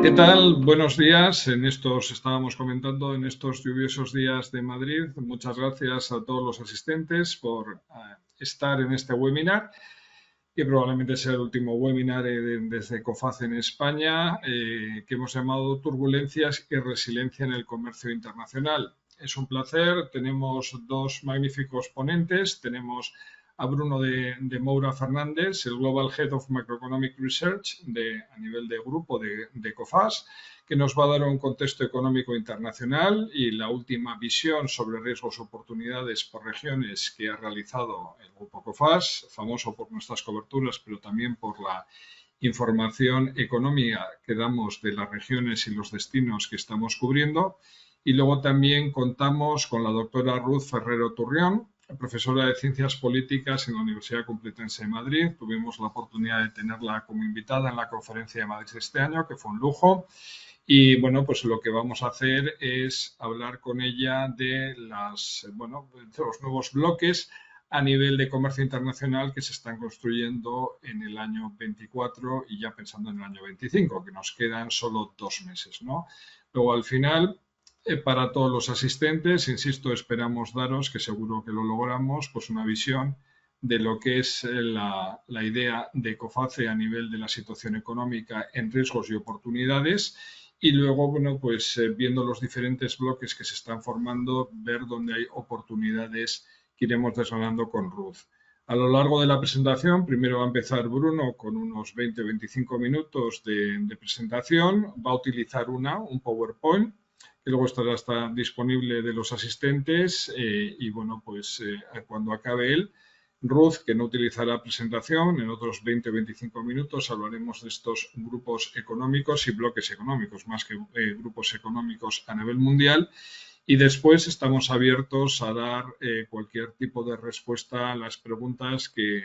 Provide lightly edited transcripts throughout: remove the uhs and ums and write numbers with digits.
¿Qué tal? Buenos días. Estábamos comentando, en estos lluviosos días de Madrid. Muchas gracias a todos los asistentes por estar en este webinar, que probablemente sea el último webinar desde COFACE en España, que hemos llamado Turbulencias y Resiliencia en el Comercio Internacional. Es un placer. Tenemos dos magníficos ponentes. Tenemos a Bruno de Moura Fernández, el Global Head of Macroeconomic Research a nivel de grupo de COFAS, que nos va a dar un contexto económico internacional y la última visión sobre riesgos y oportunidades por regiones que ha realizado el grupo COFAS, famoso por nuestras coberturas, pero también por la información económica que damos de las regiones y los destinos que estamos cubriendo. Y luego también contamos con la doctora Ruth Ferrero Turrión, profesora de Ciencias Políticas en la Universidad Complutense de Madrid. Tuvimos la oportunidad de tenerla como invitada en la conferencia de Madrid este año, que fue un lujo. Y bueno, pues lo que vamos a hacer es hablar con ella de de los nuevos bloques a nivel de comercio internacional que se están construyendo en el año 24 y ya pensando en el año 25, que nos quedan solo 2 meses, ¿no? Luego, al final, para todos los asistentes, insisto, esperamos daros, que seguro que lo logramos, pues una visión de lo que es la idea de COFACE a nivel de la situación económica en riesgos y oportunidades. Y luego, bueno, pues viendo los diferentes bloques que se están formando, ver dónde hay oportunidades que iremos desgranando con Ruth. A lo largo de la presentación, primero va a empezar Bruno con unos 20 o 25 minutos de presentación. Va a utilizar un PowerPoint, que luego está disponible de los asistentes. Y bueno, pues cuando acabe él, Ruth, que no utilizará presentación, en otros 20 o 25 minutos hablaremos de estos grupos económicos y bloques económicos, más que grupos económicos a nivel mundial. Y después estamos abiertos a dar cualquier tipo de respuesta a las preguntas que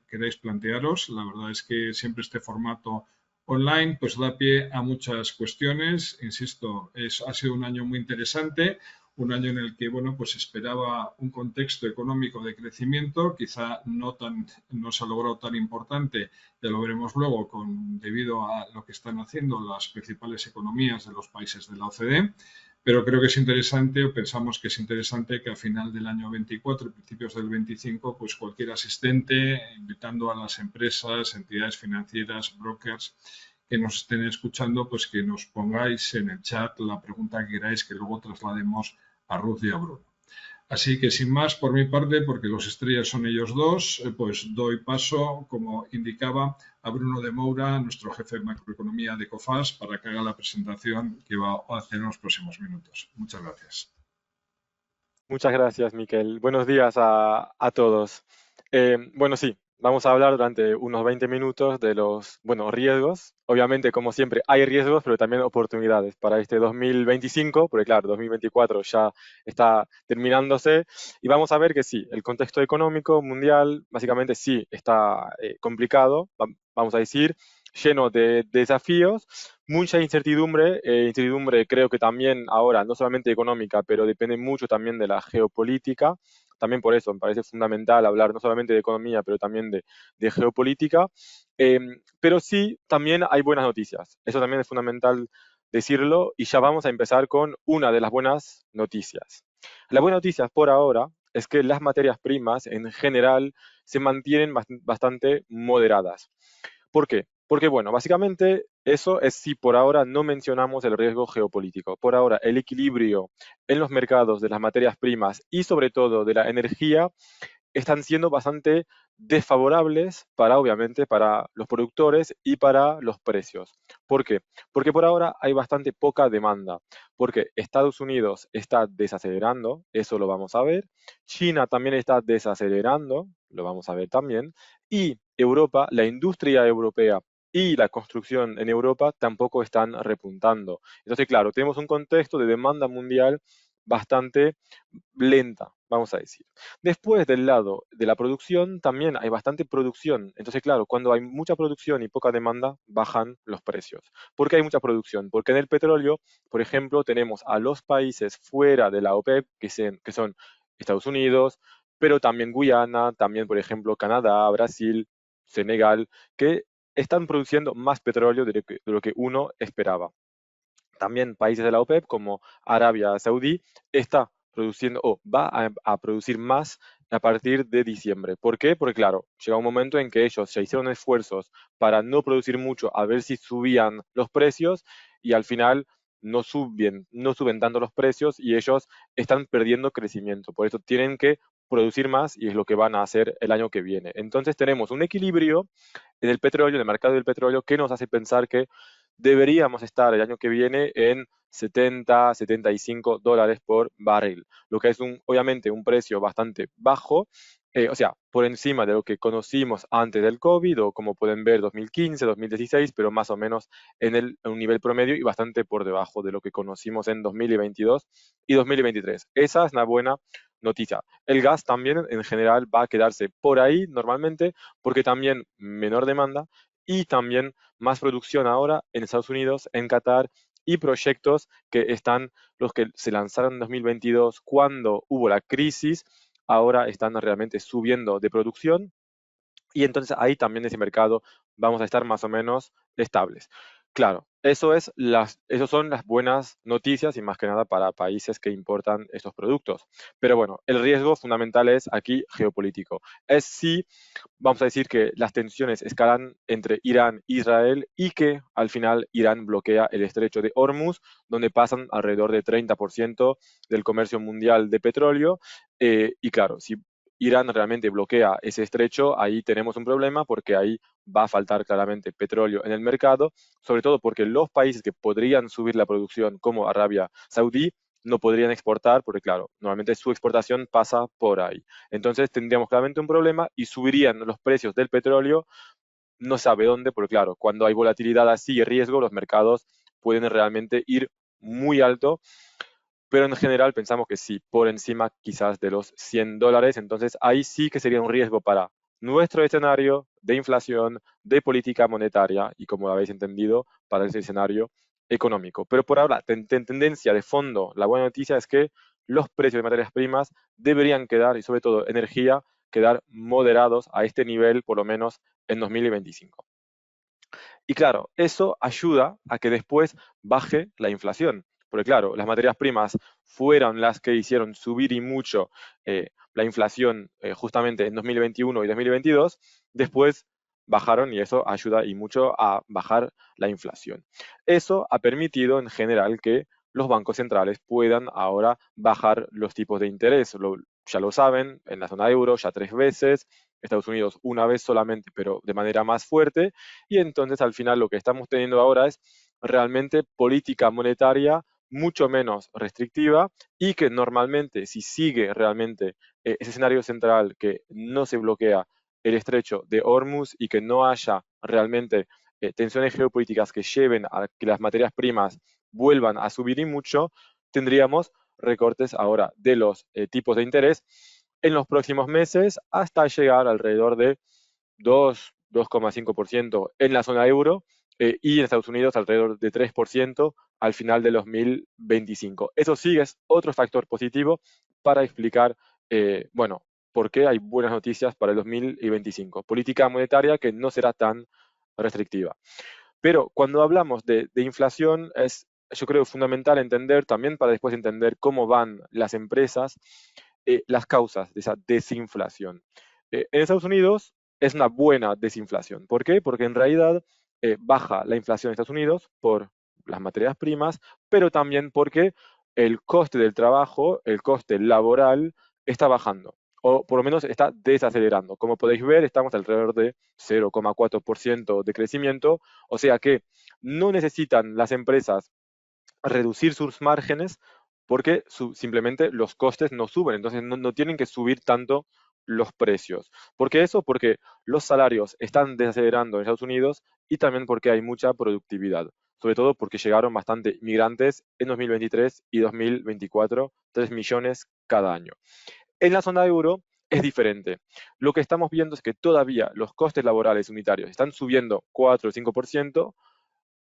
queráis plantearos. La verdad es que siempre este formato online pues da pie a muchas cuestiones. Insisto, ha sido un año muy interesante, un año en el que bueno, pues esperaba un contexto económico de crecimiento, quizá no se ha logrado tan importante, ya lo veremos luego, debido a lo que están haciendo las principales economías de los países de la OCDE. Pero creo que es interesante, o pensamos que es interesante, que a final del año 24 y principios del 25, pues cualquier asistente, invitando a las empresas, entidades financieras, brokers que nos estén escuchando, pues que nos pongáis en el chat la pregunta que queráis, que luego traslademos a Ruth y a Bruno. Así que sin más por mi parte, porque los estrellas son ellos dos, pues doy paso, como indicaba, a Bruno de Moura, nuestro jefe de macroeconomía de COFAS, para que haga la presentación que va a hacer en los próximos minutos. Muchas gracias. Muchas gracias, Miquel. Buenos días a todos. Bueno, sí, vamos a hablar durante unos 20 minutos de los, bueno, riesgos. Obviamente, como siempre, hay riesgos, pero también oportunidades para este 2025, porque claro, 2024 ya está terminándose. Y vamos a ver que sí, el contexto económico mundial básicamente sí está complicado, vamos a decir, lleno de desafíos, mucha incertidumbre, incertidumbre creo que también ahora, no solamente económica, pero depende mucho también de la geopolítica. También por eso me parece fundamental hablar no solamente de economía, pero también de geopolítica. Pero sí, también hay buenas noticias. Eso también es fundamental decirlo y ya vamos a empezar con una de las buenas noticias. La buena noticia por ahora es que las materias primas en general se mantienen bastante moderadas. ¿Por qué? Porque, bueno, básicamente eso es si por ahora no mencionamos el riesgo geopolítico. Por ahora, el equilibrio en los mercados de las materias primas y sobre todo de la energía están siendo bastante desfavorables para, obviamente, para los productores y para los precios. ¿Por qué? Porque por ahora hay bastante poca demanda, porque Estados Unidos está desacelerando, eso lo vamos a ver, China también está desacelerando, lo vamos a ver también, y Europa, la industria europea y la construcción en Europa tampoco están repuntando. Entonces, claro, tenemos un contexto de demanda mundial bastante lenta, vamos a decir. Después del lado de la producción, también hay bastante producción. Entonces, claro, cuando hay mucha producción y poca demanda, bajan los precios. ¿Por qué hay mucha producción? Porque en el petróleo, por ejemplo, tenemos a los países fuera de la OPEP, que son Estados Unidos, pero también Guyana, también, por ejemplo, Canadá, Brasil, Senegal, que están produciendo más petróleo de lo que uno esperaba. También países de la OPEP como Arabia Saudí está produciendo o va a producir más a partir de diciembre. ¿Por qué? Porque claro, llega un momento en que ellos ya hicieron esfuerzos para no producir mucho, a ver si subían los precios y al final no suben tanto los precios y ellos están perdiendo crecimiento. Por eso tienen que producir más y es lo que van a hacer el año que viene. Entonces tenemos un equilibrio en el petróleo, en el mercado del petróleo, que nos hace pensar que deberíamos estar el año que viene en 70, 75 dólares por barril, lo que es obviamente un precio bastante bajo, o sea, por encima de lo que conocimos antes del COVID o como pueden ver 2015, 2016, pero más o menos en un nivel promedio y bastante por debajo de lo que conocimos en 2022 y 2023. Esa es una buena noticia. El gas también en general va a quedarse por ahí normalmente porque también menor demanda y también más producción ahora en Estados Unidos, en Qatar y proyectos que están los que se lanzaron en 2022 cuando hubo la crisis, ahora están realmente subiendo de producción y entonces ahí también en ese mercado vamos a estar más o menos estables. Claro, esos son las buenas noticias y más que nada para países que importan estos productos. Pero bueno, el riesgo fundamental es aquí geopolítico. Es si vamos a decir que las tensiones escalan entre Irán e Israel y que al final Irán bloquea el estrecho de Hormuz, donde pasan alrededor de 30% del comercio mundial de petróleo. Y claro, si Irán realmente bloquea ese estrecho, ahí tenemos un problema porque ahí va a faltar claramente petróleo en el mercado, sobre todo porque los países que podrían subir la producción, como Arabia Saudí, no podrían exportar porque, claro, normalmente su exportación pasa por ahí. Entonces tendríamos claramente un problema y subirían los precios del petróleo, no sabe dónde, porque claro, cuando hay volatilidad así y riesgo, los mercados pueden realmente ir muy alto, pero en general pensamos que sí, por encima quizás de los 100 dólares, entonces ahí sí que sería un riesgo para nuestro escenario de inflación, de política monetaria y como habéis entendido, para ese escenario económico. Pero por ahora, tendencia de fondo, la buena noticia es que los precios de materias primas deberían quedar, y sobre todo energía, quedar moderados a este nivel por lo menos en 2025. Y claro, eso ayuda a que después baje la inflación. Porque claro, las materias primas fueron las que hicieron subir y mucho la inflación justamente en 2021 y 2022, después bajaron y eso ayuda y mucho a bajar la inflación. Eso ha permitido en general que los bancos centrales puedan ahora bajar los tipos de interés. Ya lo saben, en la zona euro ya 3 veces, Estados Unidos una vez solamente, pero de manera más fuerte, y entonces al final lo que estamos teniendo ahora es realmente política monetaria mucho menos restrictiva y que normalmente si sigue realmente ese escenario central que no se bloquea el estrecho de Hormuz y que no haya realmente tensiones geopolíticas que lleven a que las materias primas vuelvan a subir y mucho, tendríamos recortes ahora de los tipos de interés en los próximos meses hasta llegar alrededor de 2,5% en la zona euro y en Estados Unidos alrededor de 3% al final de 2025. Eso sí es otro factor positivo para explicar, bueno, por qué hay buenas noticias para el 2025. Política monetaria que no será tan restrictiva. Pero cuando hablamos de inflación es, yo creo, fundamental entender también para después entender cómo van las empresas, las causas de esa desinflación. En Estados Unidos es una buena desinflación. ¿Por qué? Porque en realidad baja la inflación en Estados Unidos por las materias primas, pero también porque el coste del trabajo, el coste laboral, está bajando, o por lo menos está desacelerando. Como podéis ver, estamos alrededor de 0,4% de crecimiento, o sea que no necesitan las empresas reducir sus márgenes porque simplemente los costes no suben, entonces no tienen que subir tanto los precios. ¿Por qué eso? Porque los salarios están desacelerando en Estados Unidos y también porque hay mucha productividad, sobre todo porque llegaron bastante migrantes en 2023 y 2024, 3 millones cada año. En la zona euro es diferente. Lo que estamos viendo es que todavía los costes laborales unitarios están subiendo 4 o 5%,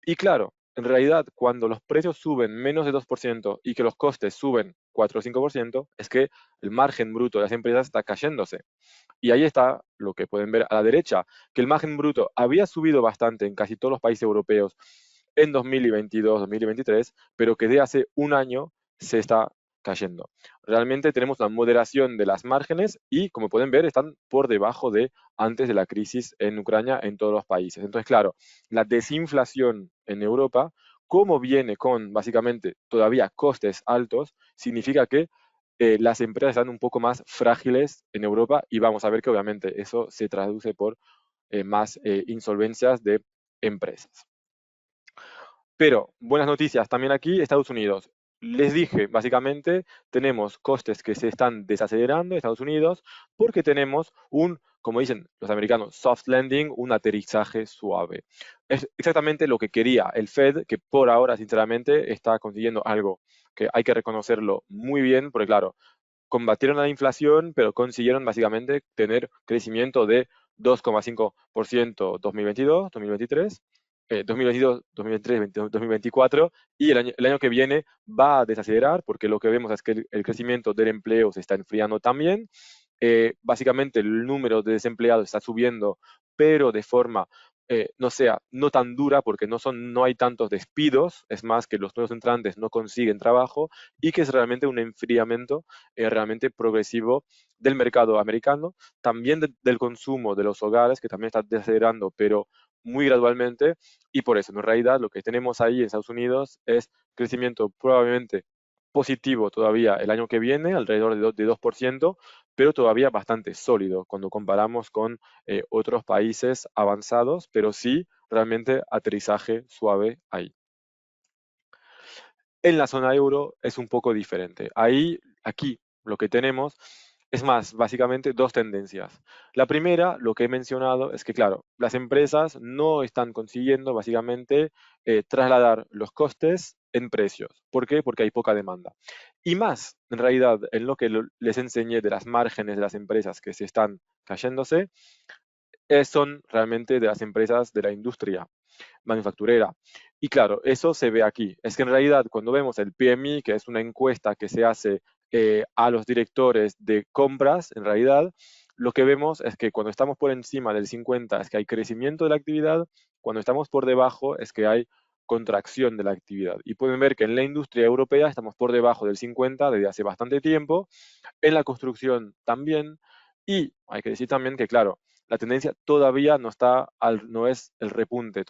y claro, en realidad, cuando los precios suben menos de 2% y que los costes suben 4 o 5%, es que el margen bruto de las empresas está cayéndose. Y ahí está lo que pueden ver a la derecha, que el margen bruto había subido bastante en casi todos los países europeos en 2022, 2023, pero que de hace un año se está cayendo. Realmente tenemos una moderación de las márgenes y, como pueden ver, están por debajo de antes de la crisis en Ucrania en todos los países. Entonces, claro, la desinflación en Europa, como viene con básicamente todavía costes altos, significa que las empresas están un poco más frágiles en Europa y vamos a ver que obviamente eso se traduce por más insolvencias de empresas. Pero buenas noticias también aquí, Estados Unidos. Les dije, básicamente, tenemos costes que se están desacelerando en Estados Unidos porque tenemos un, como dicen los americanos, soft landing, un aterrizaje suave. Es exactamente lo que quería el Fed, que por ahora, sinceramente, está consiguiendo algo que hay que reconocerlo muy bien, porque claro, combatieron la inflación, pero consiguieron básicamente tener crecimiento de 2,5% 2022, 2023, 2022, 2023, 2024, y el año que viene va a desacelerar porque lo que vemos es que el crecimiento del empleo se está enfriando también. Básicamente el número de desempleados está subiendo, pero de forma no sea, no tan dura porque no hay tantos despidos, es más que los nuevos entrantes no consiguen trabajo y que es realmente un enfriamiento realmente progresivo del mercado americano, también del consumo de los hogares, que también está desacelerando, pero muy gradualmente, y por eso en realidad lo que tenemos ahí en Estados Unidos es crecimiento probablemente positivo todavía el año que viene, alrededor de 2%, pero todavía bastante sólido cuando comparamos con otros países avanzados, pero sí realmente aterrizaje suave ahí. En la zona euro es un poco diferente. Aquí, lo que tenemos es más, básicamente dos tendencias. La primera, lo que he mencionado, es que, claro, las empresas no están consiguiendo básicamente trasladar los costes en precios. ¿Por qué? Porque hay poca demanda. Y más, en realidad, en lo que les enseñé de las márgenes de las empresas que se están cayéndose, son realmente de las empresas de la industria manufacturera. Y claro, eso se ve aquí. Es que en realidad cuando vemos el PMI, que es una encuesta que se hace a los directores de compras, en realidad lo que vemos es que cuando estamos por encima del 50 es que hay crecimiento de la actividad, cuando estamos por debajo es que hay contracción de la actividad. Y pueden ver que en la industria europea estamos por debajo del 50 desde hace bastante tiempo, en la construcción también, y hay que decir también que, claro, la tendencia todavía no es el repunte,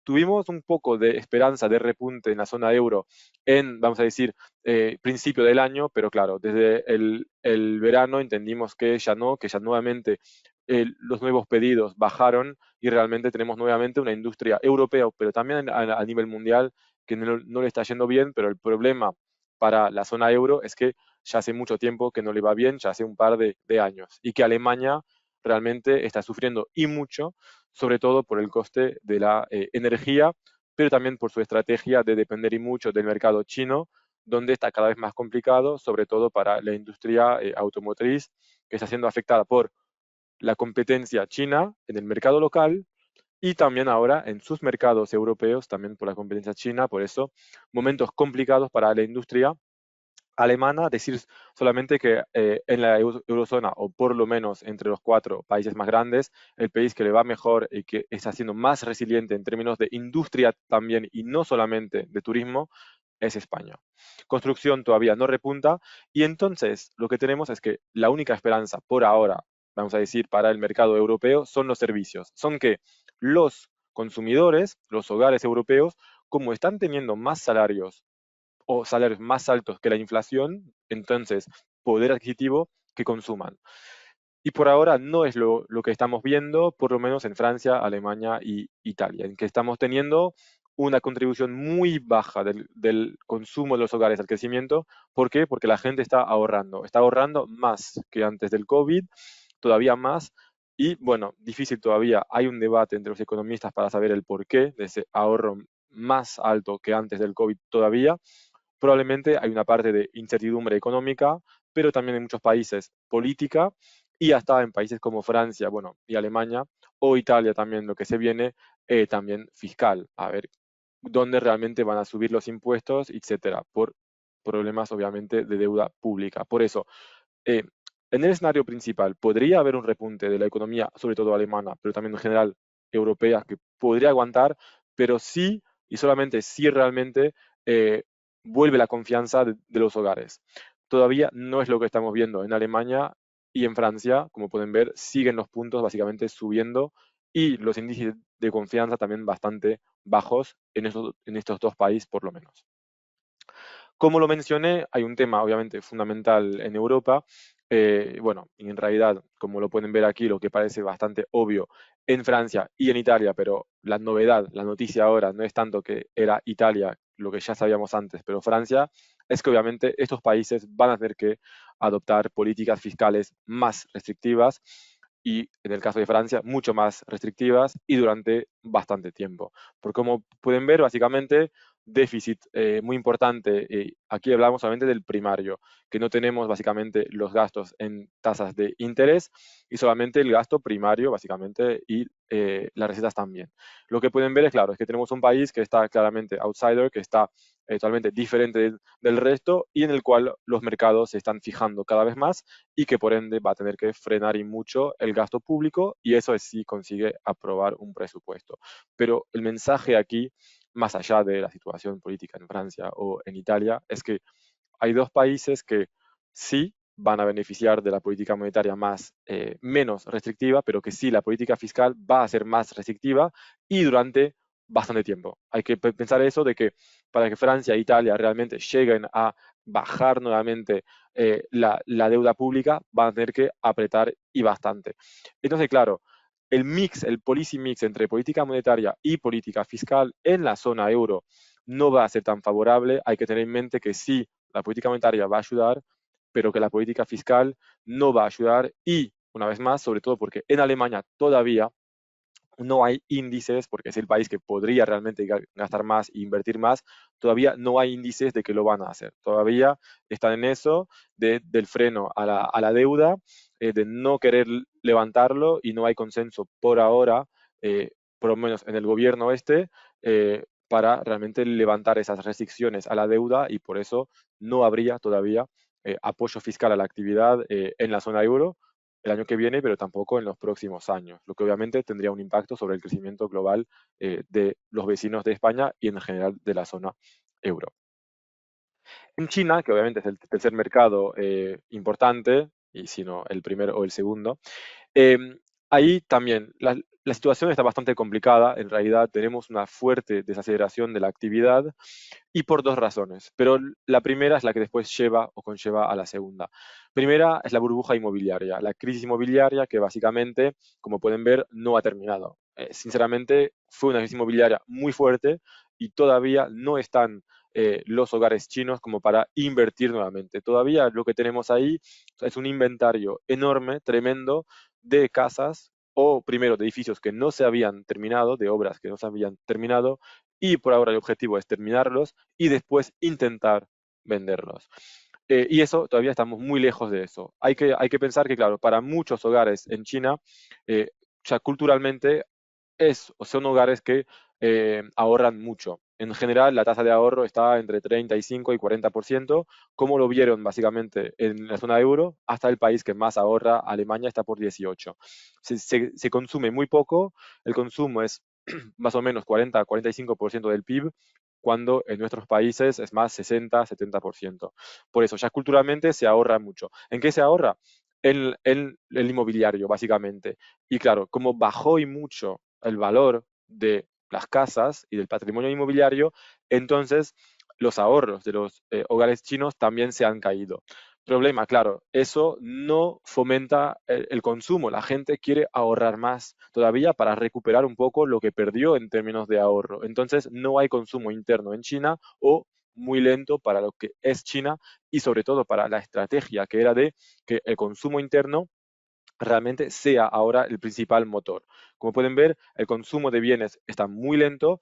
tuvimos un poco de esperanza de repunte en la zona euro en, vamos a decir, principio del año, pero claro, desde el verano entendimos que ya nuevamente los nuevos pedidos bajaron y realmente tenemos nuevamente una industria europea, pero también a nivel mundial, que no le está yendo bien, pero el problema para la zona euro es que ya hace mucho tiempo que no le va bien, ya hace un par de años, y que Alemania realmente está sufriendo y mucho, sobre todo por el coste de la energía, pero también por su estrategia de depender y mucho del mercado chino, donde está cada vez más complicado, sobre todo para la industria automotriz, que está siendo afectada por la competencia china en el mercado local y también ahora en sus mercados europeos, también por la competencia china. Por eso, momentos complicados para la industria alemana, decir solamente que en la eurozona, o por lo menos entre los cuatro países más grandes, el país que le va mejor y que está siendo más resiliente en términos de industria también y no solamente de turismo, es España. Construcción todavía no repunta y entonces lo que tenemos es que la única esperanza por ahora, vamos a decir, para el mercado europeo son los servicios. Son que los consumidores, los hogares europeos, como están teniendo más salarios o salarios más altos que la inflación, entonces poder adquisitivo que consuman. Y por ahora no es lo que estamos viendo, por lo menos en Francia, Alemania y Italia, en que estamos teniendo una contribución muy baja del consumo de los hogares al crecimiento. ¿Por qué? Porque la gente está ahorrando más que antes del COVID, todavía más. Y bueno, difícil todavía, hay un debate entre los economistas para saber el porqué de ese ahorro más alto que antes del COVID todavía. Probablemente hay una parte de incertidumbre económica, pero también en muchos países política y hasta en países como Francia, bueno, y Alemania o Italia también, lo que se viene también fiscal, a ver dónde realmente van a subir los impuestos, etcétera, por problemas obviamente de deuda pública. Por eso, eh, en el escenario principal podría haber un repunte de la economía, sobre todo alemana, pero también en general europea, que podría aguantar, pero sí y solamente si realmente eh, vuelve la confianza de los hogares. Todavía no es lo que estamos viendo en Alemania y en Francia, como pueden ver, siguen los puntos básicamente subiendo y los índices de confianza también bastante bajos en estos dos países por lo menos. Como lo mencioné, hay un tema obviamente fundamental en Europa. Bueno, en realidad, como lo pueden ver aquí, lo que parece bastante obvio en Francia y en Italia, pero la novedad, la noticia ahora no es tanto que era Italia, lo que ya sabíamos antes, pero Francia, es que obviamente estos países van a tener que adoptar políticas fiscales más restrictivas y en el caso de Francia, mucho más restrictivas y durante bastante tiempo. Porque como pueden ver, básicamente déficit muy importante. Aquí hablamos solamente del primario, que no tenemos básicamente los gastos en tasas de interés y solamente el gasto primario, básicamente, y las recetas también. Lo que pueden ver es, claro, es que tenemos un país que está claramente outsider, que está totalmente diferente del resto y en el cual los mercados se están fijando cada vez más y que por ende va a tener que frenar y mucho el gasto público y eso es si consigue aprobar un presupuesto. Pero el mensaje aquí más allá de la situación política en Francia o en Italia, es que hay dos países que sí van a beneficiar de la política monetaria menos restrictiva, pero que sí la política fiscal va a ser más restrictiva y durante bastante tiempo. Hay que pensar eso de que para que Francia e Italia realmente lleguen a bajar nuevamente la deuda pública, van a tener que apretar y bastante. Entonces, claro, el mix, el policy mix entre política monetaria y política fiscal en la zona euro no va a ser tan favorable. Hay que tener en mente que sí, la política monetaria va a ayudar, pero que la política fiscal no va a ayudar y, una vez más, sobre todo porque en Alemania todavía no hay índices, porque es el país que podría realmente gastar más e invertir más, todavía no hay índices de que lo van a hacer. Todavía están en eso del freno a la deuda, de no querer levantarlo y no hay consenso por ahora, por lo menos en el gobierno para realmente levantar esas restricciones a la deuda y por eso no habría todavía apoyo fiscal a la actividad en la zona euro el año que viene, pero tampoco en los próximos años, lo que obviamente tendría un impacto sobre el crecimiento global de los vecinos de España y en general de la zona euro. En China, que obviamente es el tercer mercado importante, y si no el primero o el segundo, ahí también la situación está bastante complicada. En realidad tenemos una fuerte desaceleración de la actividad y por dos razones. Pero la primera es la que después lleva o conlleva a la segunda. Primera es la burbuja inmobiliaria, la crisis inmobiliaria que básicamente, como pueden ver, no ha terminado. Sinceramente, fue una crisis inmobiliaria muy fuerte y todavía no están los hogares chinos como para invertir nuevamente. Todavía lo que tenemos ahí es un inventario enorme, tremendo, de casas o primero de edificios que no se habían terminado, de obras que no se habían terminado, y por ahora el objetivo es terminarlos y después intentar venderlos. Y eso todavía estamos muy lejos de eso. Hay que pensar que, claro, para muchos hogares en China, ya culturalmente son hogares que ahorran mucho. En general, la tasa de ahorro está entre 35 y 40%, como lo vieron básicamente en la zona euro, hasta el país que más ahorra, Alemania, está por 18. Se consume muy poco, el consumo es más o menos 40-45% del PIB, cuando en nuestros países es más 60-70%. Por eso, ya culturalmente se ahorra mucho. ¿En qué se ahorra? En el inmobiliario, básicamente. Y claro, como bajó y mucho el valor de las casas y del patrimonio inmobiliario, entonces los ahorros de los hogares chinos también se han caído. Problema, claro, eso no fomenta el consumo. La gente quiere ahorrar más todavía para recuperar un poco lo que perdió en términos de ahorro. Entonces, no hay consumo interno en China o muy lento para lo que es China y sobre todo para la estrategia que era de que el consumo interno realmente sea ahora el principal motor. Como pueden ver, el consumo de bienes está muy lento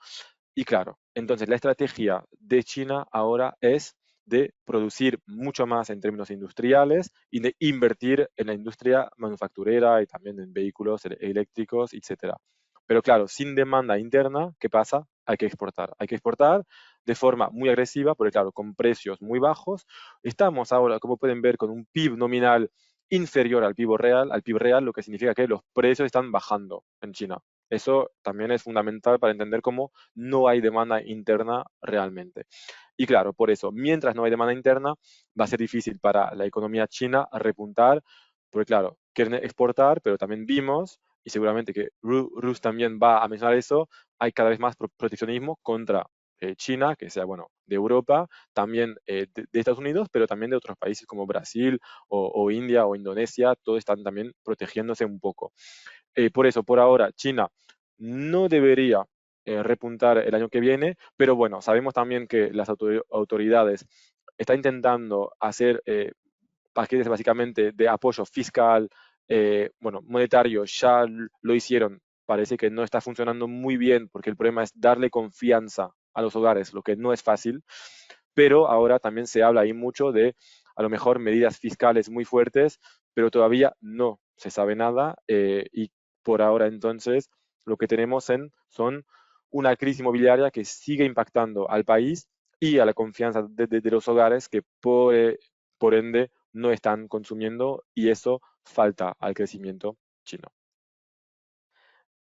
y claro, entonces la estrategia de China ahora es de producir mucho más en términos industriales y de invertir en la industria manufacturera y también en vehículos eléctricos, etcétera. Pero claro, sin demanda interna, ¿qué pasa? Hay que exportar. Hay que exportar de forma muy agresiva, porque claro, con precios muy bajos. Estamos ahora, como pueden ver, con un PIB nominal inferior al PIB real, lo que significa que los precios están bajando en China. Eso también es fundamental para entender cómo no hay demanda interna realmente. Y claro, por eso, mientras no hay demanda interna, va a ser difícil para la economía china repuntar, porque claro, quieren exportar, pero también vimos, y seguramente que Rus también va a mencionar eso, hay cada vez más proteccionismo contra China, que sea, bueno, de Europa, también de Estados Unidos, pero también de otros países como Brasil o India o Indonesia, todos están también protegiéndose un poco. Por eso, por ahora, China no debería repuntar el año que viene, pero bueno, sabemos también que las autoridades están intentando hacer paquetes básicamente de apoyo fiscal, bueno, monetario, ya lo hicieron. Parece que no está funcionando muy bien porque el problema es darle confianza a los hogares, lo que no es fácil, pero ahora también se habla ahí mucho de a lo mejor medidas fiscales muy fuertes, pero todavía no se sabe nada y por ahora entonces lo que tenemos son una crisis inmobiliaria que sigue impactando al país y a la confianza de los hogares que por ende no están consumiendo y eso falta al crecimiento chino.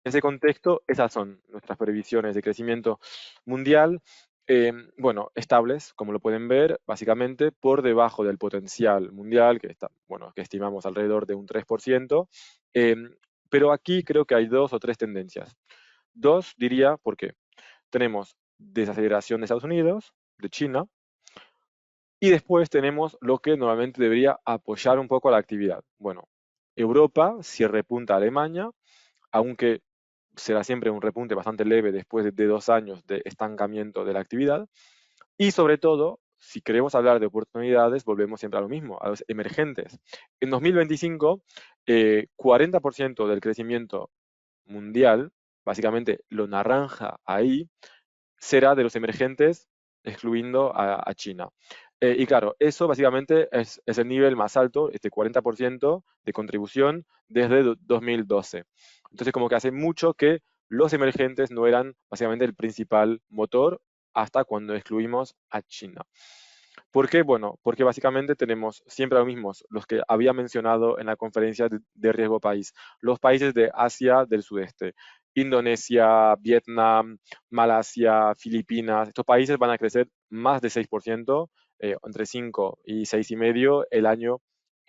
En ese contexto, esas son nuestras previsiones de crecimiento mundial, bueno, estables, como lo pueden ver, básicamente por debajo del potencial mundial, que está, bueno, que estimamos alrededor de un 3%, pero aquí creo que hay dos o tres tendencias. Dos, diría, porque tenemos desaceleración de Estados Unidos, de China, y después tenemos lo que normalmente debería apoyar un poco a la actividad. Bueno, Europa, si repunta Alemania, aunque será siempre un repunte bastante leve después de 2 años de estancamiento de la actividad. Y sobre todo, si queremos hablar de oportunidades, volvemos siempre a lo mismo, a los emergentes. En 2025, 40% del crecimiento mundial, básicamente lo naranja ahí, será de los emergentes, excluyendo a China. Y claro, eso básicamente es el nivel más alto, este 40% de contribución desde 2012. Entonces, como que hace mucho que los emergentes no eran básicamente el principal motor hasta cuando excluimos a China. ¿Por qué? Bueno, porque básicamente tenemos siempre los mismos, los que había mencionado en la conferencia de riesgo país, los países de Asia del Sudeste, Indonesia, Vietnam, Malasia, Filipinas, estos países van a crecer más de 6%, entre 5 y 6,5% el año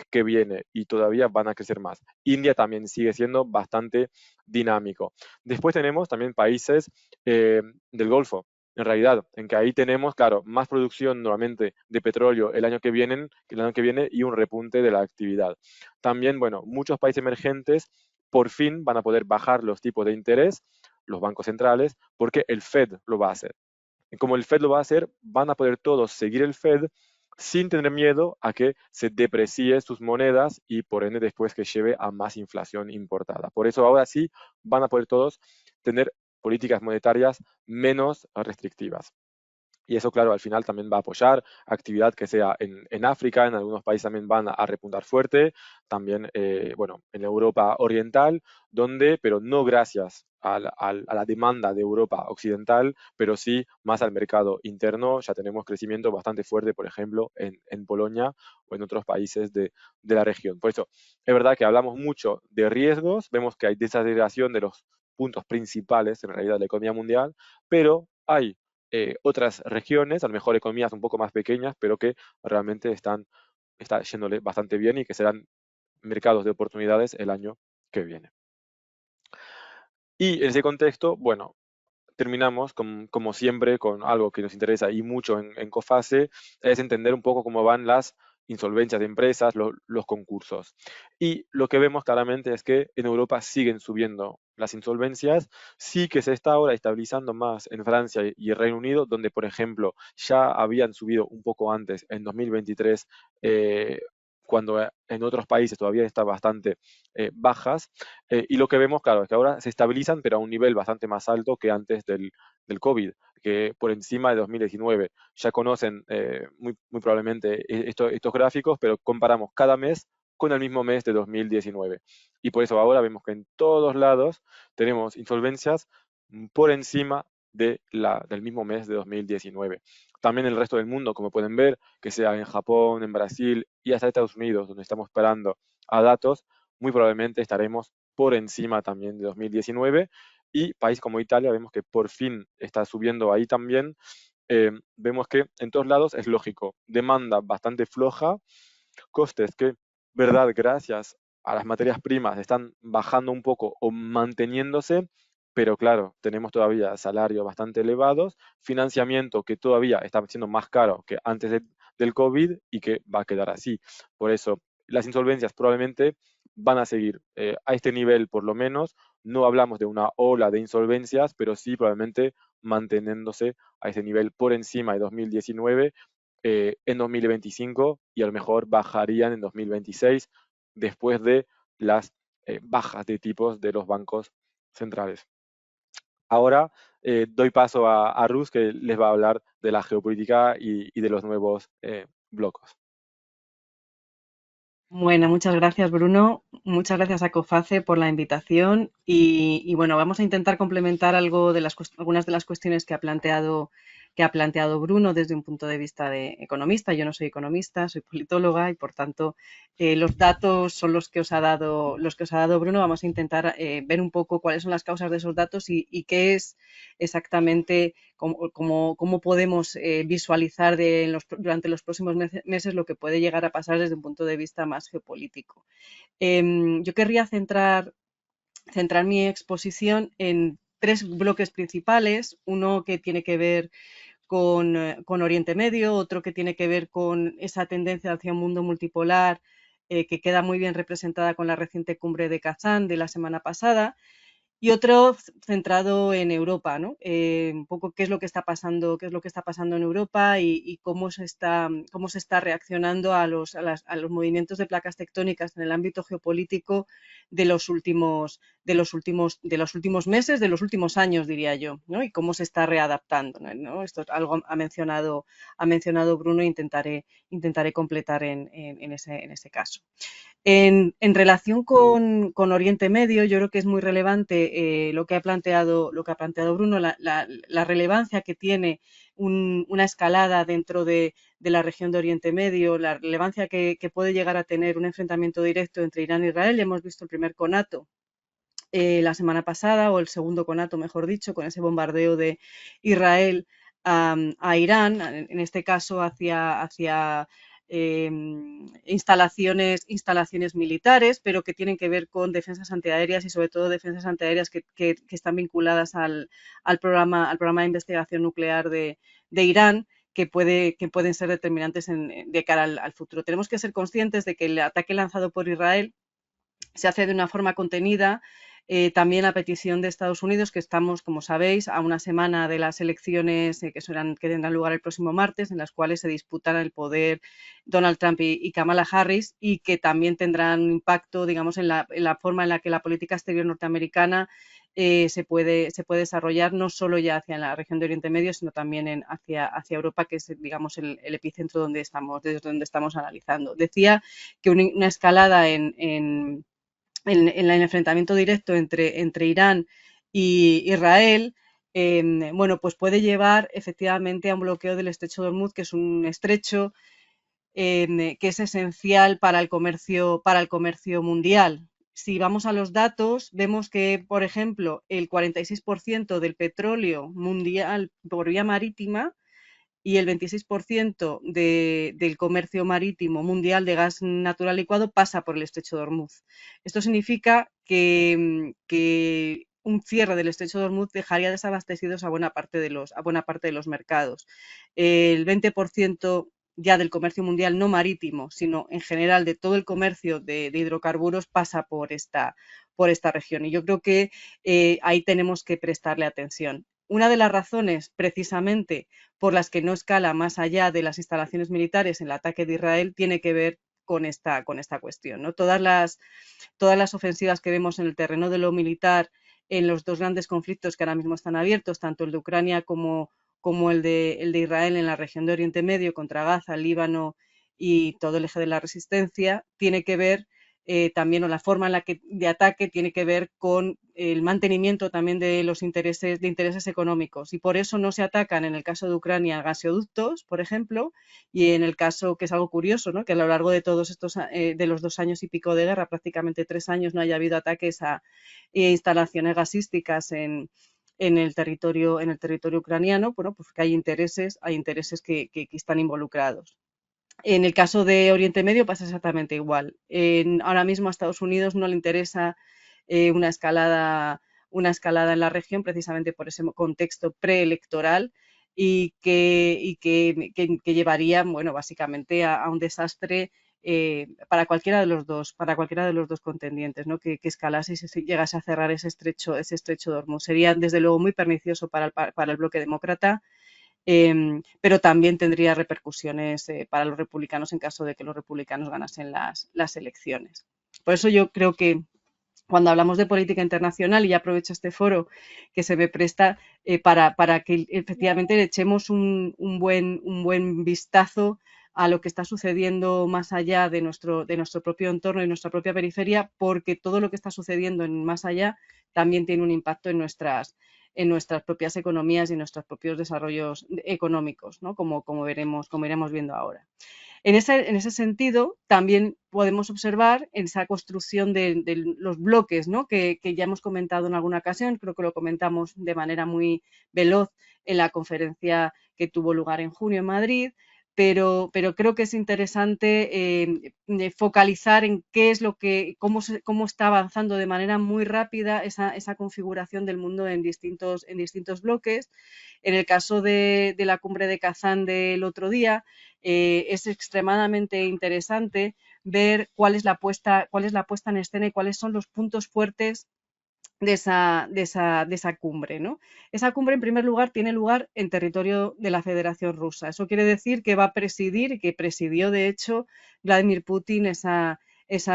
que viene y todavía van a crecer más. India también sigue siendo bastante dinámico. Después tenemos también países del Golfo, en realidad, en que ahí tenemos, claro, más producción nuevamente de petróleo que el año que viene y un repunte de la actividad. También, bueno, muchos países emergentes por fin van a poder bajar los tipos de interés, los bancos centrales, porque el Fed lo va a hacer. Y como el Fed lo va a hacer, van a poder todos seguir el Fed sin tener miedo a que se deprecie sus monedas y por ende después que lleve a más inflación importada. Por eso ahora sí van a poder todos tener políticas monetarias menos restrictivas. Y eso, claro, al final también va a apoyar actividad que sea en África, en algunos países también van a repuntar fuerte, también, bueno, en Europa Oriental, donde, pero no gracias a la demanda de Europa Occidental, pero sí más al mercado interno, ya tenemos crecimiento bastante fuerte, por ejemplo, en Polonia o en otros países de la región. Por eso, es verdad que hablamos mucho de riesgos, vemos que hay desaceleración de los puntos principales en realidad de la economía mundial, pero hay otras regiones, a lo mejor economías un poco más pequeñas, pero que realmente está yéndole bastante bien y que serán mercados de oportunidades el año que viene. Y en ese contexto, bueno, terminamos como siempre con algo que nos interesa y mucho en COFACE, es entender un poco cómo van las insolvencias de empresas, los concursos. Y lo que vemos claramente es que en Europa siguen subiendo las insolvencias, sí que se está ahora estabilizando más en Francia y Reino Unido, donde, por ejemplo, ya habían subido un poco antes, en 2023, cuando en otros países todavía está bastante bajas. Y lo que vemos, claro, es que ahora se estabilizan, pero a un nivel bastante más alto que antes del COVID, que por encima de 2019. Ya conocen muy probablemente estos gráficos, pero comparamos cada mes con el mismo mes de 2019. Y por eso ahora vemos que en todos lados tenemos insolvencias por encima del mismo mes de 2019. También el resto del mundo, como pueden ver, que sea en Japón, en Brasil y hasta Estados Unidos, donde estamos esperando a datos, muy probablemente estaremos por encima también de 2019 Y país como Italia vemos que por fin está subiendo ahí también. Vemos que en todos lados es lógico, demanda bastante floja, costes que, verdad, gracias a las materias primas están bajando un poco o manteniéndose, pero claro, tenemos todavía salarios bastante elevados, financiamiento que todavía está siendo más caro que antes del COVID y que va a quedar así. Por eso, las insolvencias probablemente van a seguir a este nivel por lo menos. No hablamos de una ola de insolvencias, pero sí probablemente manteniéndose a ese nivel por encima de 2019 en 2025 y a lo mejor bajarían en 2026 después de las bajas de tipos de los bancos centrales. Ahora doy paso a Rus, que les va a hablar de la geopolítica y de los nuevos blocos. Bueno, muchas gracias, Bruno. Muchas gracias a COFACE por la invitación y bueno, vamos a intentar complementar algo de algunas de las cuestiones que ha planteado Bruno desde un punto de vista de economista. Yo no soy economista, soy politóloga y por tanto los datos son los que os ha dado Bruno. Vamos a intentar ver un poco cuáles son las causas de esos datos y qué es exactamente cómo podemos visualizar durante los próximos meses lo que puede llegar a pasar desde un punto de vista más geopolítico. Yo querría centrar mi exposición en tres bloques principales, uno que tiene que ver con Oriente Medio, otro que tiene que ver con esa tendencia hacia un mundo multipolar que queda muy bien representada con la reciente cumbre de Kazán de la semana pasada, y otro centrado en Europa, ¿no? Un poco qué es lo que está pasando en Europa y cómo se está reaccionando a los movimientos de placas tectónicas en el ámbito geopolítico de los últimos meses, de los últimos años, diría yo, ¿no? Y cómo se está readaptando, ¿no? Esto es algo ha mencionado Bruno e intentaré completar en ese caso. En relación con Oriente Medio, yo creo que es muy relevante lo que ha planteado Bruno, la relevancia que tiene una escalada dentro de la región de Oriente Medio, la relevancia que puede llegar a tener un enfrentamiento directo entre Irán e Israel. Ya hemos visto el primer conato la semana pasada, o el segundo conato, mejor dicho, con ese bombardeo de Israel a Irán, en este caso hacia instalaciones militares, pero que tienen que ver con defensas antiaéreas y sobre todo defensas antiaéreas que están vinculadas al programa de investigación nuclear de Irán, que pueden ser determinantes de cara al futuro. Tenemos que ser conscientes de que el ataque lanzado por Israel se hace de una forma contenida, también a petición de Estados Unidos, que estamos, como sabéis, a una semana de las elecciones que tendrán lugar el próximo martes, en las cuales se disputan el poder Donald Trump y Kamala Harris, y que también tendrán un impacto, digamos, en la forma en la que la política exterior norteamericana se puede desarrollar, no solo ya hacia la región de Oriente Medio, sino también hacia Europa, que es, digamos, el epicentro desde donde estamos analizando. Decía que una escalada en el enfrentamiento directo entre Irán y Israel, bueno, pues puede llevar efectivamente a un bloqueo del estrecho de Hormuz, que es un estrecho que es esencial para el comercio mundial. Si vamos a los datos, vemos que, por ejemplo, el 46% del petróleo mundial por vía marítima y el 26% del comercio marítimo mundial de gas natural licuado pasa por el estrecho de Hormuz. Esto significa que un cierre del estrecho de Hormuz dejaría desabastecidos a buena parte de los mercados. El 20% ya del comercio mundial, no marítimo, sino en general de todo el comercio de hidrocarburos, pasa por esta región. Y yo creo que ahí tenemos que prestarle atención. Una de las razones, precisamente, por las que no escala más allá de las instalaciones militares en el ataque de Israel, tiene que ver con esta cuestión, ¿no? Todas las ofensivas que vemos en el terreno de lo militar en los dos grandes conflictos que ahora mismo están abiertos, tanto el de Ucrania como el de Israel en la región de Oriente Medio contra Gaza, Líbano y todo el eje de la resistencia, tiene que ver también, o la forma en la que de ataque tiene que ver con el mantenimiento también de los intereses económicos, y por eso no se atacan en el caso de Ucrania gasoductos, por ejemplo, y en el caso, que es algo curioso, ¿no?, que a lo largo de todos estos de los 2 años y pico de guerra, prácticamente 3 años, no haya habido ataques a instalaciones gasísticas en el territorio ucraniano, bueno, pues que hay intereses que están involucrados. En el caso de Oriente Medio pasa exactamente igual. Ahora mismo a Estados Unidos no le interesa una escalada en la región, precisamente por ese contexto preelectoral, y que llevaría, bueno, básicamente a un desastre para cualquiera de los dos contendientes, ¿no?, que escalase y se llegase a cerrar ese estrecho de Hormuz. Sería, desde luego, muy pernicioso para el bloque demócrata, pero también tendría repercusiones para los republicanos en caso de que los republicanos ganasen las elecciones. Por eso yo creo que cuando hablamos de política internacional, y aprovecho este foro que se me presta para que efectivamente le echemos un buen vistazo a lo que está sucediendo más allá de nuestro propio entorno y nuestra propia periferia, porque todo lo que está sucediendo más allá también tiene un impacto en nuestras propias economías y en nuestros propios desarrollos económicos, ¿no?, como iremos viendo ahora. En ese sentido, también podemos observar esa construcción de los bloques, ¿no?, que ya hemos comentado en alguna ocasión, creo que lo comentamos de manera muy veloz en la conferencia que tuvo lugar en junio en Madrid, pero creo que es interesante focalizar en qué es cómo está avanzando de manera muy rápida esa configuración del mundo en distintos bloques. En el caso de la cumbre de Kazán del otro día, es extremadamente interesante ver cuál es la puesta en escena y cuáles son los puntos fuertes de esa cumbre, ¿no? Esa cumbre, en primer lugar, tiene lugar en territorio de la Federación Rusa. Eso quiere decir que va a presidir, y que presidió, de hecho, Vladimir Putin esa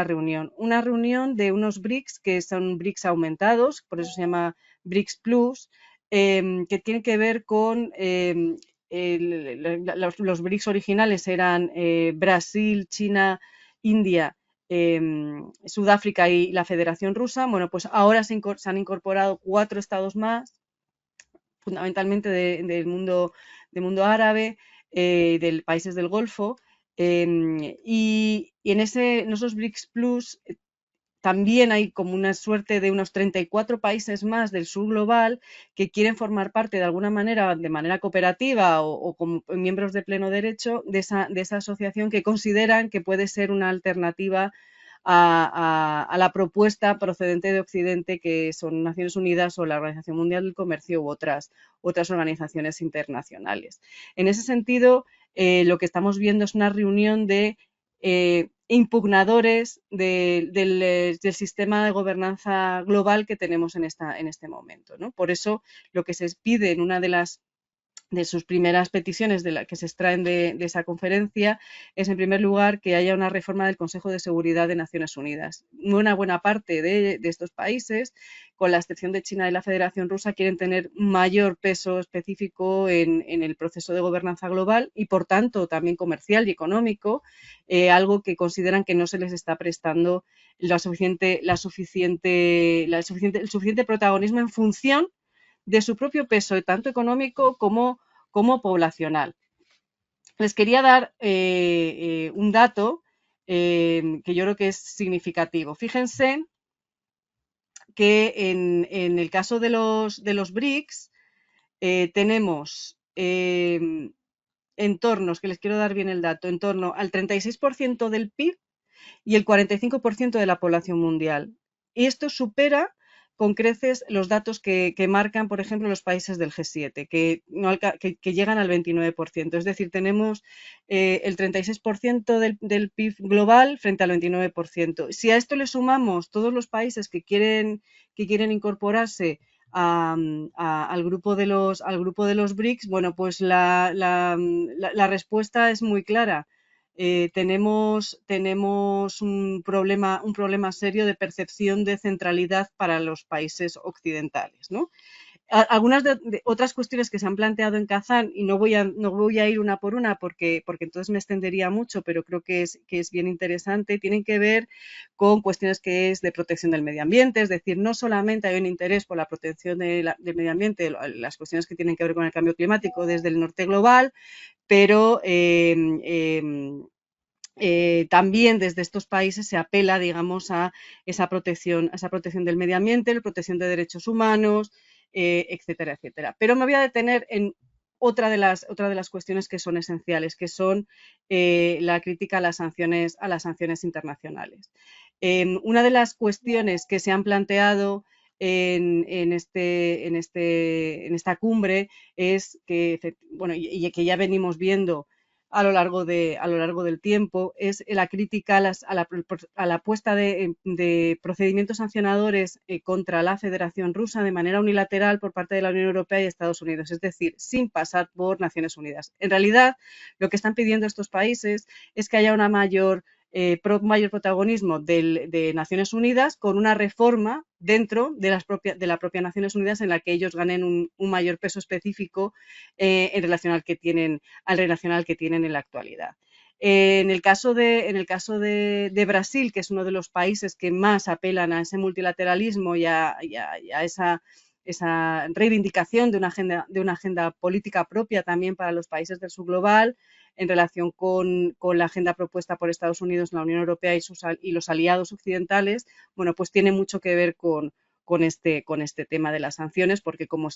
reunión. Una reunión de unos BRICS, que son BRICS aumentados, por eso se llama BRICS Plus, que tiene que ver con los BRICS originales eran Brasil, China, India, Sudáfrica y la Federación Rusa. Bueno, pues ahora se han incorporado 4 estados más, fundamentalmente del mundo árabe, de países del Golfo, y en esos BRICS Plus también hay como una suerte de unos 34 países más del sur global que quieren formar parte de alguna manera, de manera cooperativa o como miembros de pleno derecho de esa asociación, que consideran que puede ser una alternativa a la propuesta procedente de Occidente, que son Naciones Unidas o la Organización Mundial del Comercio u otras organizaciones internacionales. En ese sentido, lo que estamos viendo es una reunión de impugnadores del sistema de gobernanza global que tenemos en este momento, ¿no? Por eso, lo que se pide en una de sus primeras peticiones que se extraen de esa conferencia es, en primer lugar, que haya una reforma del Consejo de Seguridad de Naciones Unidas. Una buena parte de estos países, con la excepción de China y la Federación Rusa, quieren tener mayor peso específico en el proceso de gobernanza global y, por tanto, también comercial y económico, algo que consideran que no se les está prestando el suficiente protagonismo en función de su propio peso, tanto económico como poblacional. Les quería dar un dato que yo creo que es significativo. Fíjense que en el caso de los BRICS tenemos entornos, que les quiero dar bien el dato, en torno al 36% del PIB y el 45% de la población mundial. Y esto supera con creces los datos que marcan, por ejemplo, los países del G7, que llegan al 29%. Es decir, tenemos el 36% del PIB global frente al 29%. Si a esto le sumamos todos los países que quieren incorporarse al grupo de los BRICS, bueno, pues la respuesta es muy clara. Tenemos un problema serio de percepción de centralidad para los países occidentales, ¿no? Algunas de otras cuestiones que se han planteado en Kazán, y no voy a ir una por una porque entonces me extendería mucho, pero creo que es bien interesante, tienen que ver con cuestiones que es de protección del medio ambiente, es decir, no solamente hay un interés por la protección del medio ambiente, las cuestiones que tienen que ver con el cambio climático desde el norte global, pero también desde estos países se apela, digamos, a esa protección del medio ambiente, la protección de derechos humanos, etcétera, etcétera. Pero me voy a detener en otra de las cuestiones que son esenciales, que son la crítica a las sanciones internacionales. Una de las cuestiones que se han planteado en esta cumbre es que, bueno, y que ya venimos viendo a lo largo del tiempo, es la crítica a la puesta de procedimientos sancionadores contra la Federación Rusa de manera unilateral por parte de la Unión Europea y Estados Unidos, es decir, sin pasar por Naciones Unidas. En realidad, lo que están pidiendo estos países es que haya una mayor protagonismo de Naciones Unidas con una reforma dentro de la propia Naciones Unidas en la que ellos ganen un mayor peso específico en relación al que tienen en la actualidad. En el caso de Brasil, que es uno de los países que más apelan a ese multilateralismo y a esa reivindicación de una agenda política propia también para los países del sur global, en relación con la agenda propuesta por Estados Unidos, la Unión Europea y los aliados occidentales, bueno, pues tiene mucho que ver con este tema de las sanciones, porque como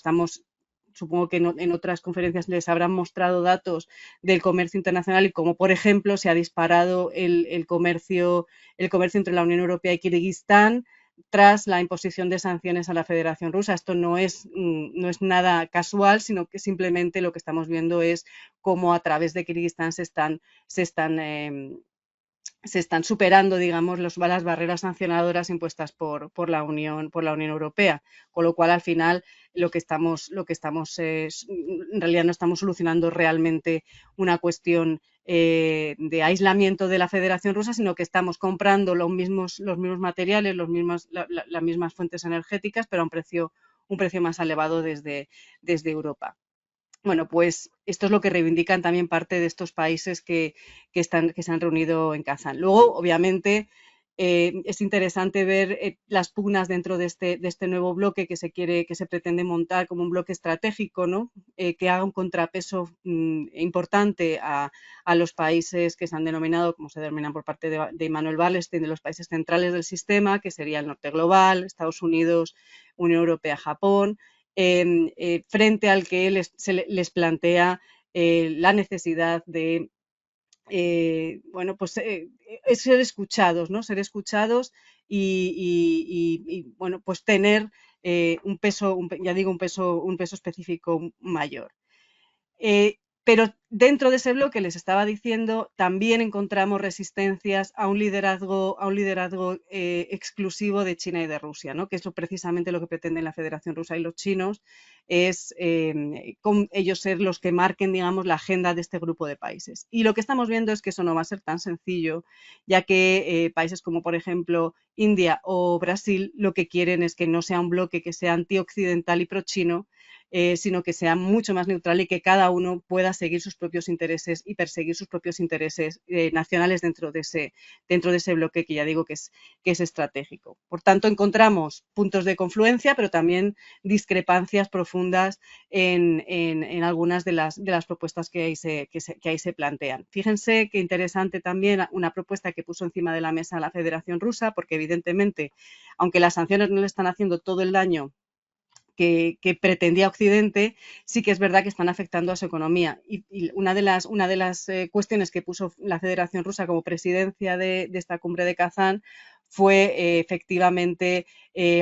supongo que en otras conferencias les habrán mostrado datos del comercio internacional y como, por ejemplo, se ha disparado el comercio entre la Unión Europea y Kirguistán tras la imposición de sanciones a la Federación Rusa. Esto no es nada casual, sino que simplemente lo que estamos viendo es cómo a través de Kirguistán se están superando, digamos, las barreras sancionadoras impuestas por la Unión Europea, con lo cual al final en realidad no estamos solucionando realmente una cuestión de aislamiento de la Federación Rusa, sino que estamos comprando los mismos materiales, las mismas fuentes energéticas, pero a un precio más elevado desde Europa. Bueno, pues esto es lo que reivindican también parte de estos países que se han reunido en Kazán. Luego, obviamente, es interesante ver las pugnas dentro de este nuevo bloque que se pretende montar como un bloque estratégico, ¿no? Que haga un contrapeso importante a los países que se han denominado, como se denominan por parte de Manuel Wallerstein, de los países centrales del sistema, que sería el norte global, Estados Unidos, Unión Europea, Japón, frente al que les plantea la necesidad de ser escuchados, ¿no? Ser escuchados y bueno, pues tener un peso específico mayor. Pero dentro de ese bloque, les estaba diciendo, también encontramos resistencias a un liderazgo exclusivo de China y de Rusia, ¿no? Que es precisamente lo que pretenden la Federación Rusa y los chinos, es con ellos ser los que marquen, digamos, la agenda de este grupo de países. Y lo que estamos viendo es que eso no va a ser tan sencillo, ya que países como, por ejemplo, India o Brasil, lo que quieren es que no sea un bloque que sea antioccidental y pro-chino, sino que sea mucho más neutral y que cada uno pueda seguir sus propios intereses y perseguir sus propios intereses nacionales dentro de ese bloque que ya digo que es estratégico. Por tanto, encontramos puntos de confluencia, pero también discrepancias profundas en algunas de las propuestas que ahí se plantean. Fíjense qué interesante también una propuesta que puso encima de la mesa la Federación Rusa, porque evidentemente, aunque las sanciones no le están haciendo todo el daño que pretendía Occidente, sí que es verdad que están afectando a su economía. Y una de las cuestiones que puso la Federación Rusa como presidencia de esta cumbre de Kazán fue efectivamente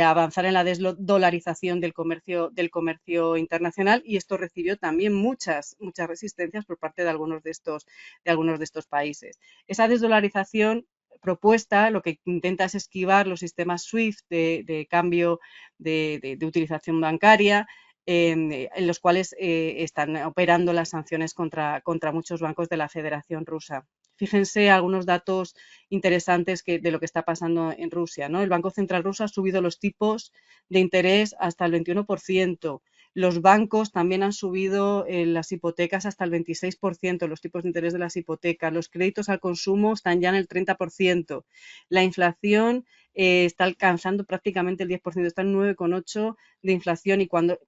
avanzar en la desdolarización del comercio internacional, y esto recibió también muchas resistencias por parte de algunos de estos países. Esa desdolarización propuesta lo que intenta es esquivar los sistemas SWIFT de cambio de utilización bancaria, en los cuales están operando las sanciones contra muchos bancos de la Federación Rusa. Fíjense algunos datos interesantes de lo que está pasando en Rusia, ¿no? El Banco Central ruso ha subido los tipos de interés hasta el 21%. Los bancos también han subido las hipotecas hasta el 26%, los tipos de interés de las hipotecas. Los créditos al consumo están ya en el 30%. La inflación está alcanzando prácticamente el 10%, está en 9,8% de inflación, y cuando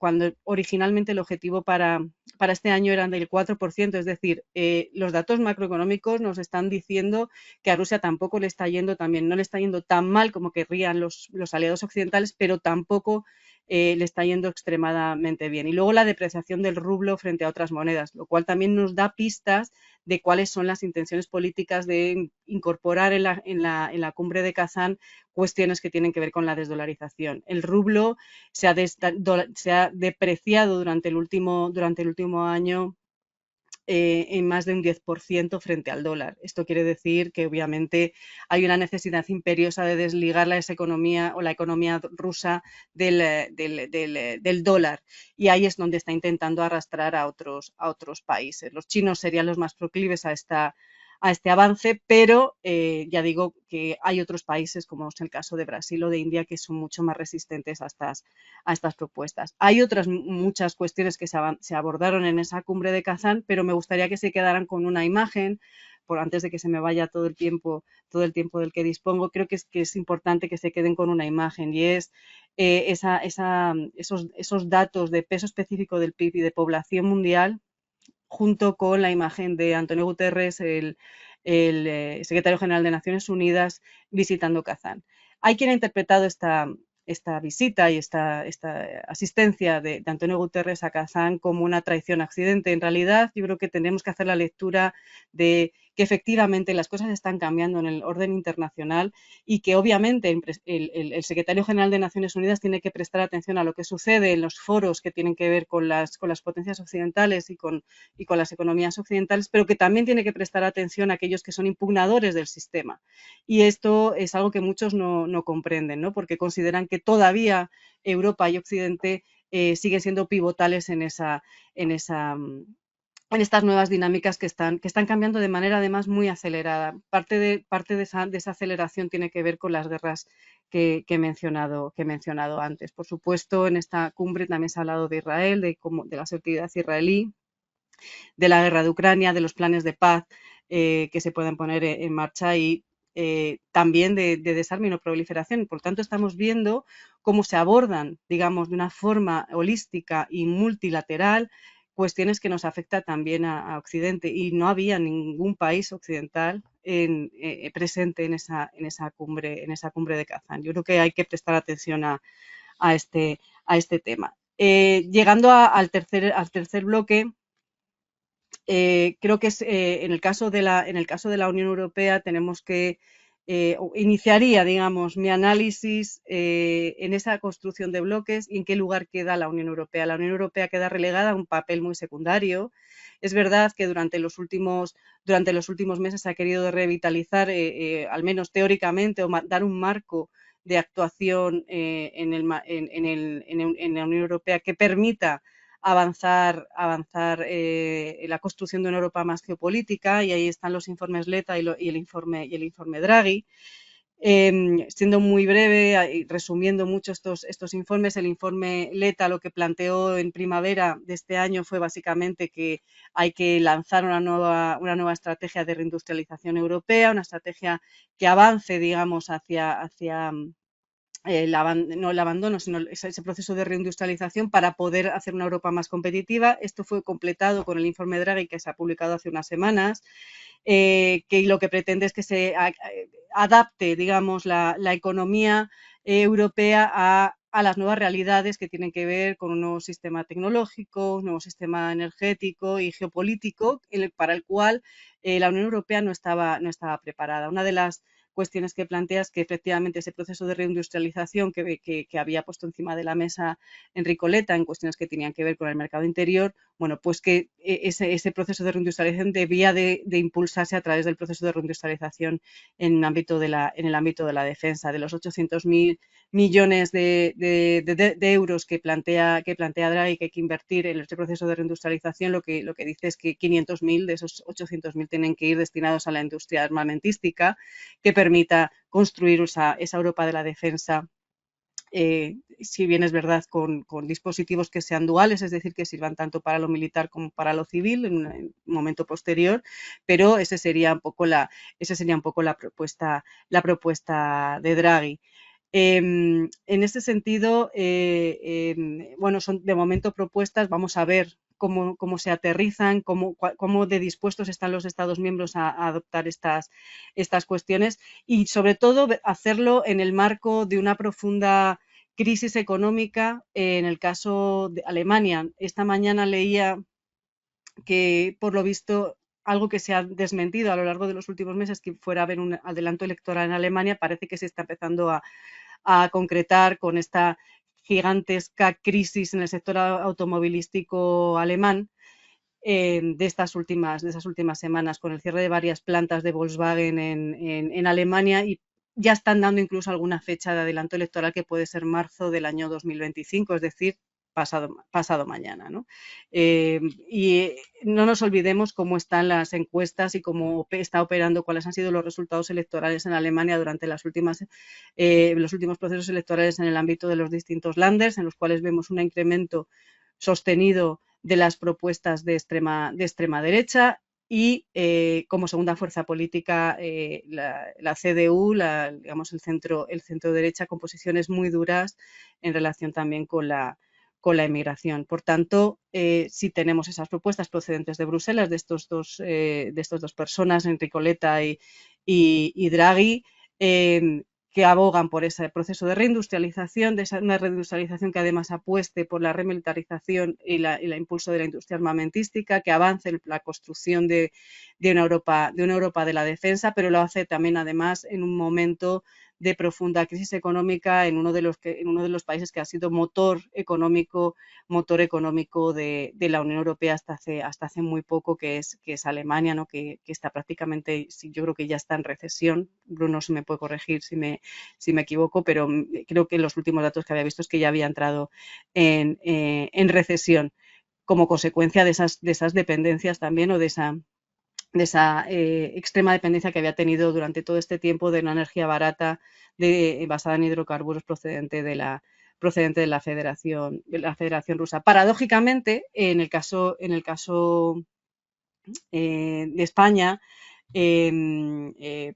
originalmente el objetivo para este año eran del 4%, es decir, los datos macroeconómicos nos están diciendo que a Rusia tampoco le está yendo también, no le está yendo tan mal como querrían los aliados occidentales, pero tampoco le está yendo extremadamente bien. Y luego la depreciación del rublo frente a otras monedas, lo cual también nos da pistas de cuáles son las intenciones políticas de incorporar en la cumbre de Kazán cuestiones que tienen que ver con la desdolarización. El rublo se ha depreciado durante el último año en más de un 10% frente al dólar. Esto quiere decir que obviamente hay una necesidad imperiosa de desligar esa economía o la economía rusa del dólar, y ahí es donde está intentando arrastrar a otros países. Los chinos serían los más proclives a este avance, pero ya digo que hay otros países, como es el caso de Brasil o de India, que son mucho más resistentes a estas propuestas. Hay otras muchas cuestiones que se abordaron en esa cumbre de Kazán, pero me gustaría que se quedaran con una imagen, antes de que se me vaya todo el tiempo del que dispongo. Creo que es importante que se queden con una imagen, y es esos datos de peso específico del PIB y de población mundial, junto con la imagen de Antonio Guterres, el secretario general de Naciones Unidas, visitando Kazán. Hay quien ha interpretado esta visita y esta asistencia de Antonio Guterres a Kazán como una traición a Occidente. En realidad, yo creo que tenemos que hacer la lectura de que efectivamente las cosas están cambiando en el orden internacional, y que obviamente el secretario general de Naciones Unidas tiene que prestar atención a lo que sucede en los foros que tienen que ver con las potencias occidentales y con las economías occidentales, pero que también tiene que prestar atención a aquellos que son impugnadores del sistema. Y esto es algo que muchos no comprenden, ¿no? Porque consideran que todavía Europa y Occidente siguen siendo pivotales en estas nuevas dinámicas que están cambiando de manera además muy acelerada. Parte de esa aceleración tiene que ver con las guerras que he mencionado antes. Por supuesto, en esta cumbre también se ha hablado de Israel, de la seguridad israelí, de la guerra de Ucrania, de los planes de paz que se pueden poner en marcha, y también de desarme y no proliferación. Por tanto, estamos viendo cómo se abordan, digamos, de una forma holística y multilateral cuestiones que nos afectan también a Occidente, y no había ningún país occidental presente en esa cumbre de Kazán. Yo creo que hay que prestar atención a este tema. Llegando al tercer bloque, creo que en el caso de la Unión Europea tenemos que iniciaría, digamos, mi análisis en esa construcción de bloques y en qué lugar queda la Unión Europea. La Unión Europea queda relegada a un papel muy secundario. Es verdad que durante los últimos meses se ha querido revitalizar, al menos teóricamente, o dar un marco de actuación en la Unión Europea que permita avanzar en la construcción de una Europa más geopolítica, y ahí están los informes Letta y el informe Draghi. Siendo muy breve y resumiendo mucho estos informes, el informe Letta lo que planteó en primavera de este año fue básicamente que hay que lanzar una nueva estrategia de reindustrialización europea, una estrategia que avance, digamos, hacia no el abandono, sino ese proceso de reindustrialización para poder hacer una Europa más competitiva. Esto fue completado con el informe Draghi, que se ha publicado hace unas semanas, que lo que pretende es que se adapte, digamos, la economía europea a las nuevas realidades que tienen que ver con un nuevo sistema tecnológico, un nuevo sistema energético y geopolítico, para el cual la Unión Europea no estaba preparada. Una de las cuestiones que planteas, que efectivamente ese proceso de reindustrialización que había puesto encima de la mesa Enrico Letta en cuestiones que tenían que ver con el mercado interior, bueno, pues que ese proceso de reindustrialización debía de impulsarse a través del proceso de reindustrialización en el ámbito de la defensa. De los 800.000 millones de euros que plantea Draghi que hay que invertir en este proceso de reindustrialización, lo que dice es que 500.000 de esos 800.000 tienen que ir destinados a la industria armamentística, que permita construir esa Europa de la defensa si bien es verdad con dispositivos que sean duales, es decir, que sirvan tanto para lo militar como para lo civil en un momento posterior, pero esa sería un poco la propuesta de Draghi. En este sentido, bueno, son de momento propuestas, vamos a ver cómo se aterrizan, cómo de dispuestos están los Estados miembros a adoptar estas cuestiones y, sobre todo, hacerlo en el marco de una profunda crisis económica. En el caso de Alemania, esta mañana leía que, por lo visto, algo que se ha desmentido a lo largo de los últimos meses, que fuera a haber un adelanto electoral en Alemania, parece que se está empezando a concretar con esta gigantesca crisis en el sector automovilístico alemán de esas últimas semanas, con el cierre de varias plantas de Volkswagen en Alemania, y ya están dando incluso alguna fecha de adelanto electoral que puede ser marzo del año 2025, es decir, pasado mañana, ¿no? Y no nos olvidemos cómo están las encuestas y cómo está operando, cuáles han sido los resultados electorales en Alemania durante los últimos procesos electorales en el ámbito de los distintos Länders, en los cuales vemos un incremento sostenido de las propuestas de extrema derecha y como segunda fuerza política la CDU, digamos el centro derecha, con posiciones muy duras en relación también con la inmigración. Por tanto, si tenemos esas propuestas procedentes de Bruselas, de estas dos personas, Enrico Letta y Draghi, que abogan por ese proceso de reindustrialización, una reindustrialización que además apueste por la remilitarización y el impulso de la industria armamentística, que avance en la construcción de una Europa de la defensa, pero lo hace también además en un momento de profunda crisis económica en uno de los países que ha sido motor económico de la Unión Europea hasta hace muy poco, que es Alemania, ¿no? que está prácticamente, yo creo que ya está en recesión. Bruno se me puede corregir si me equivoco, pero creo que los últimos datos que había visto es que ya había entrado en recesión como consecuencia de esas dependencias también, o de esa extrema dependencia que había tenido durante todo este tiempo de una energía barata basada en hidrocarburos procedente de la Federación Rusa. Paradójicamente, en el caso de España,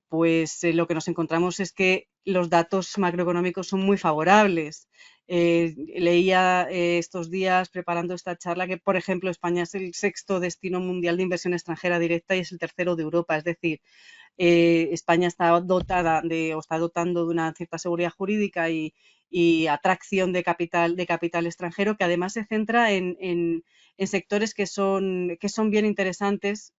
pues lo que nos encontramos es que los datos macroeconómicos son muy favorables. Leía estos días, preparando esta charla, que, por ejemplo, España es el 6º destino mundial de inversión extranjera directa y es el 3º de Europa. Es decir, España está dotando de una cierta seguridad jurídica y atracción de capital extranjero, que además se centra en sectores que son bien interesantes,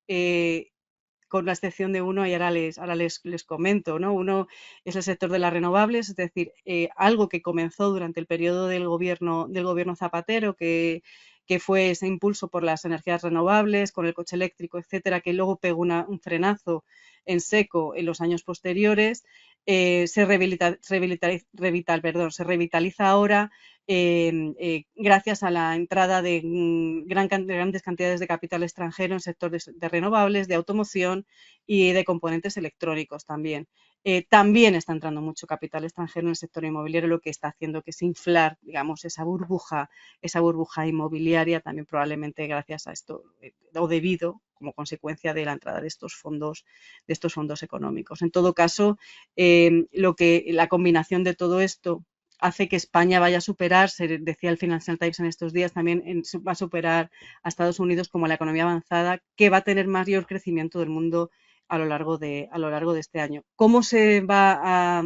con la excepción de uno, y ahora les comento, ¿no? Uno es el sector de las renovables, es decir, algo que comenzó durante el periodo del gobierno Zapatero, que fue ese impulso por las energías renovables, con el coche eléctrico, etcétera, que luego pegó un frenazo en seco en los años posteriores. Se revitaliza ahora gracias a la entrada de grandes cantidades de capital extranjero en sectores de renovables, de automoción y de componentes electrónicos también. También está entrando mucho capital extranjero en el sector inmobiliario, lo que está haciendo que se inflar, digamos, esa burbuja inmobiliaria, también probablemente gracias a esto, o debido como consecuencia de la entrada de estos fondos económicos. En todo caso, la combinación de todo esto hace que España vaya a superar, se decía el Financial Times en estos días, también va a superar a Estados Unidos como la economía avanzada, que va a tener mayor crecimiento del mundo a lo largo de este año. ¿Cómo se va a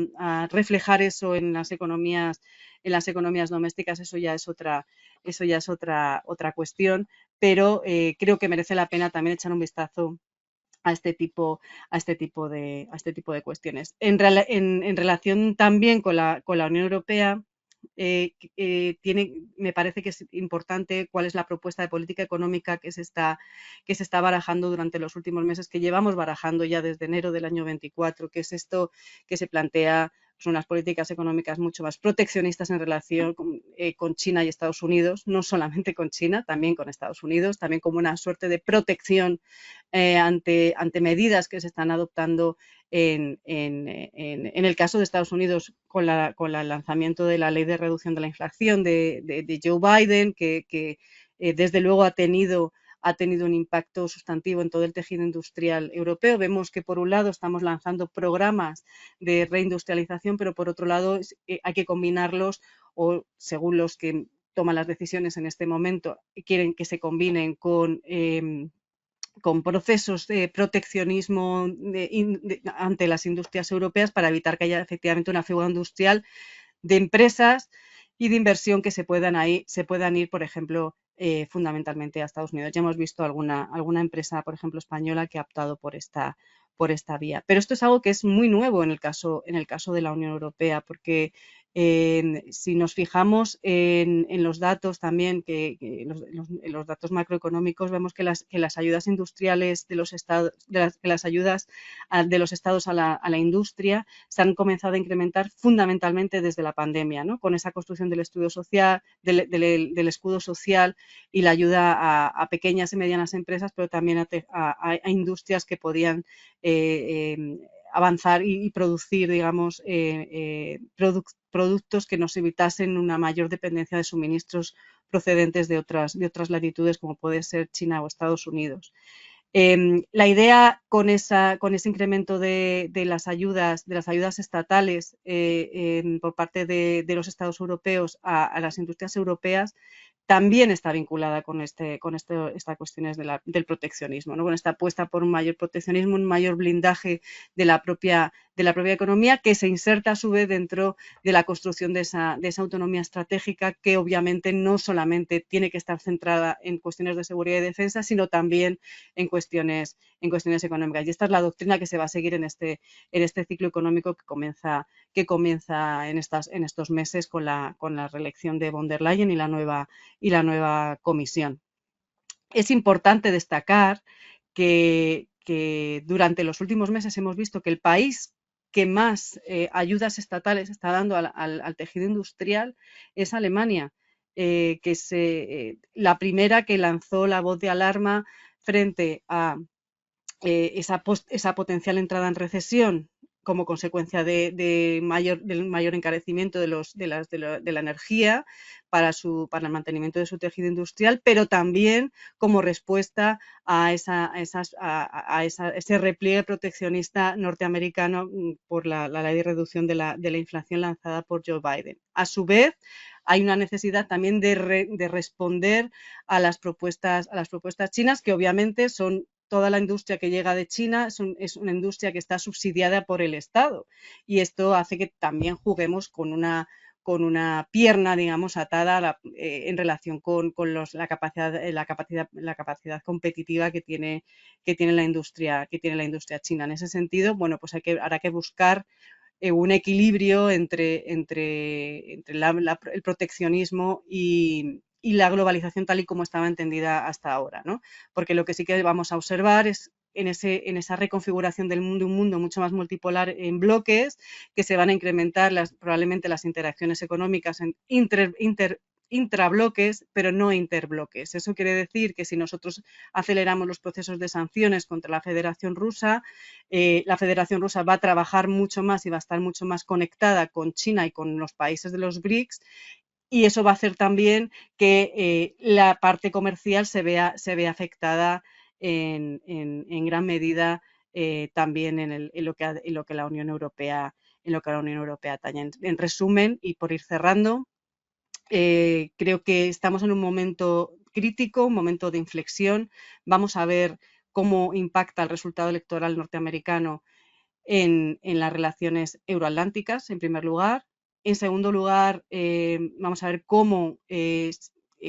reflejar eso en las economías domésticas? Eso ya es otra cuestión, pero creo que merece la pena también echar un vistazo a este tipo de cuestiones. En relación también con la Unión Europea, me parece que es importante cuál es la propuesta de política económica que se está barajando durante los últimos meses, que llevamos barajando ya desde enero del año 24, que es esto que se plantea. Son unas políticas económicas mucho más proteccionistas en relación con China y Estados Unidos, no solamente con China, también con Estados Unidos, también como una suerte de protección ante medidas que se están adoptando en el caso de Estados Unidos con el lanzamiento de la ley de reducción de la inflación de Joe Biden, que desde luego ha tenido un impacto sustantivo en todo el tejido industrial europeo. Vemos que por un lado estamos lanzando programas de reindustrialización, pero por otro lado hay que combinarlos, o según los que toman las decisiones en este momento, quieren que se combinen con procesos de proteccionismo ante las industrias europeas para evitar que haya efectivamente una fuga industrial de empresas y de inversión que se puedan ir, por ejemplo, fundamentalmente a Estados Unidos. Ya hemos visto alguna empresa, por ejemplo, española que ha optado por esta vía. Pero esto es algo que es muy nuevo en el caso de la Unión Europea, porque si nos fijamos en los datos también, los datos macroeconómicos, vemos que las ayudas industriales de los estados, las ayudas de los estados a la industria se han comenzado a incrementar fundamentalmente desde la pandemia, ¿no? Con esa construcción del escudo social y la ayuda a pequeñas y medianas empresas, pero también a industrias que podían avanzar y producir, digamos, productos que nos evitasen una mayor dependencia de suministros procedentes de otras latitudes, como puede ser China o Estados Unidos. La idea con ese incremento de las ayudas estatales por parte de los Estados europeos a las industrias europeas también está vinculada con estas cuestiones del proteccionismo, ¿no? Con esta apuesta por un mayor proteccionismo, un mayor blindaje de la propia economía, que se inserta a su vez dentro de la construcción de esa autonomía estratégica, que obviamente no solamente tiene que estar centrada en cuestiones de seguridad y defensa, sino también en cuestiones económicas. Y esta es la doctrina que se va a seguir en este ciclo económico que comienza en estos meses con la reelección de von der Leyen y la nueva comisión. Es importante destacar que durante los últimos meses hemos visto que el país que más ayudas estatales está dando al tejido industrial es Alemania, que es la primera que lanzó la voz de alarma frente a esa potencial entrada en recesión como consecuencia del mayor encarecimiento de la energía para el mantenimiento de su tejido industrial, pero también como respuesta a ese repliegue proteccionista norteamericano por la ley de reducción de la inflación lanzada por Joe Biden. A su vez, hay una necesidad también de responder a las propuestas chinas, que obviamente son toda la industria que llega de China es una industria que está subsidiada por el Estado, y esto hace que también juguemos con una pierna, digamos, atada en relación con la capacidad competitiva que tiene la industria china. En ese sentido, bueno, pues habrá que buscar un equilibrio entre el proteccionismo y la globalización tal y como estaba entendida hasta ahora, ¿no? Porque lo que sí que vamos a observar es en esa reconfiguración del mundo, un mundo mucho más multipolar en bloques, que se van a incrementar probablemente las interacciones económicas en intrabloques, pero no interbloques. Eso quiere decir que si nosotros aceleramos los procesos de sanciones contra la Federación Rusa va a trabajar mucho más y va a estar mucho más conectada con China y con los países de los BRICS, y eso va a hacer también que la parte comercial se vea afectada en gran medida también en lo que la Unión Europea atañe. En resumen, y por ir cerrando, creo que estamos en un momento crítico, un momento de inflexión. Vamos a ver cómo impacta el resultado electoral norteamericano en las relaciones euroatlánticas, en primer lugar. En segundo lugar, vamos a ver cómo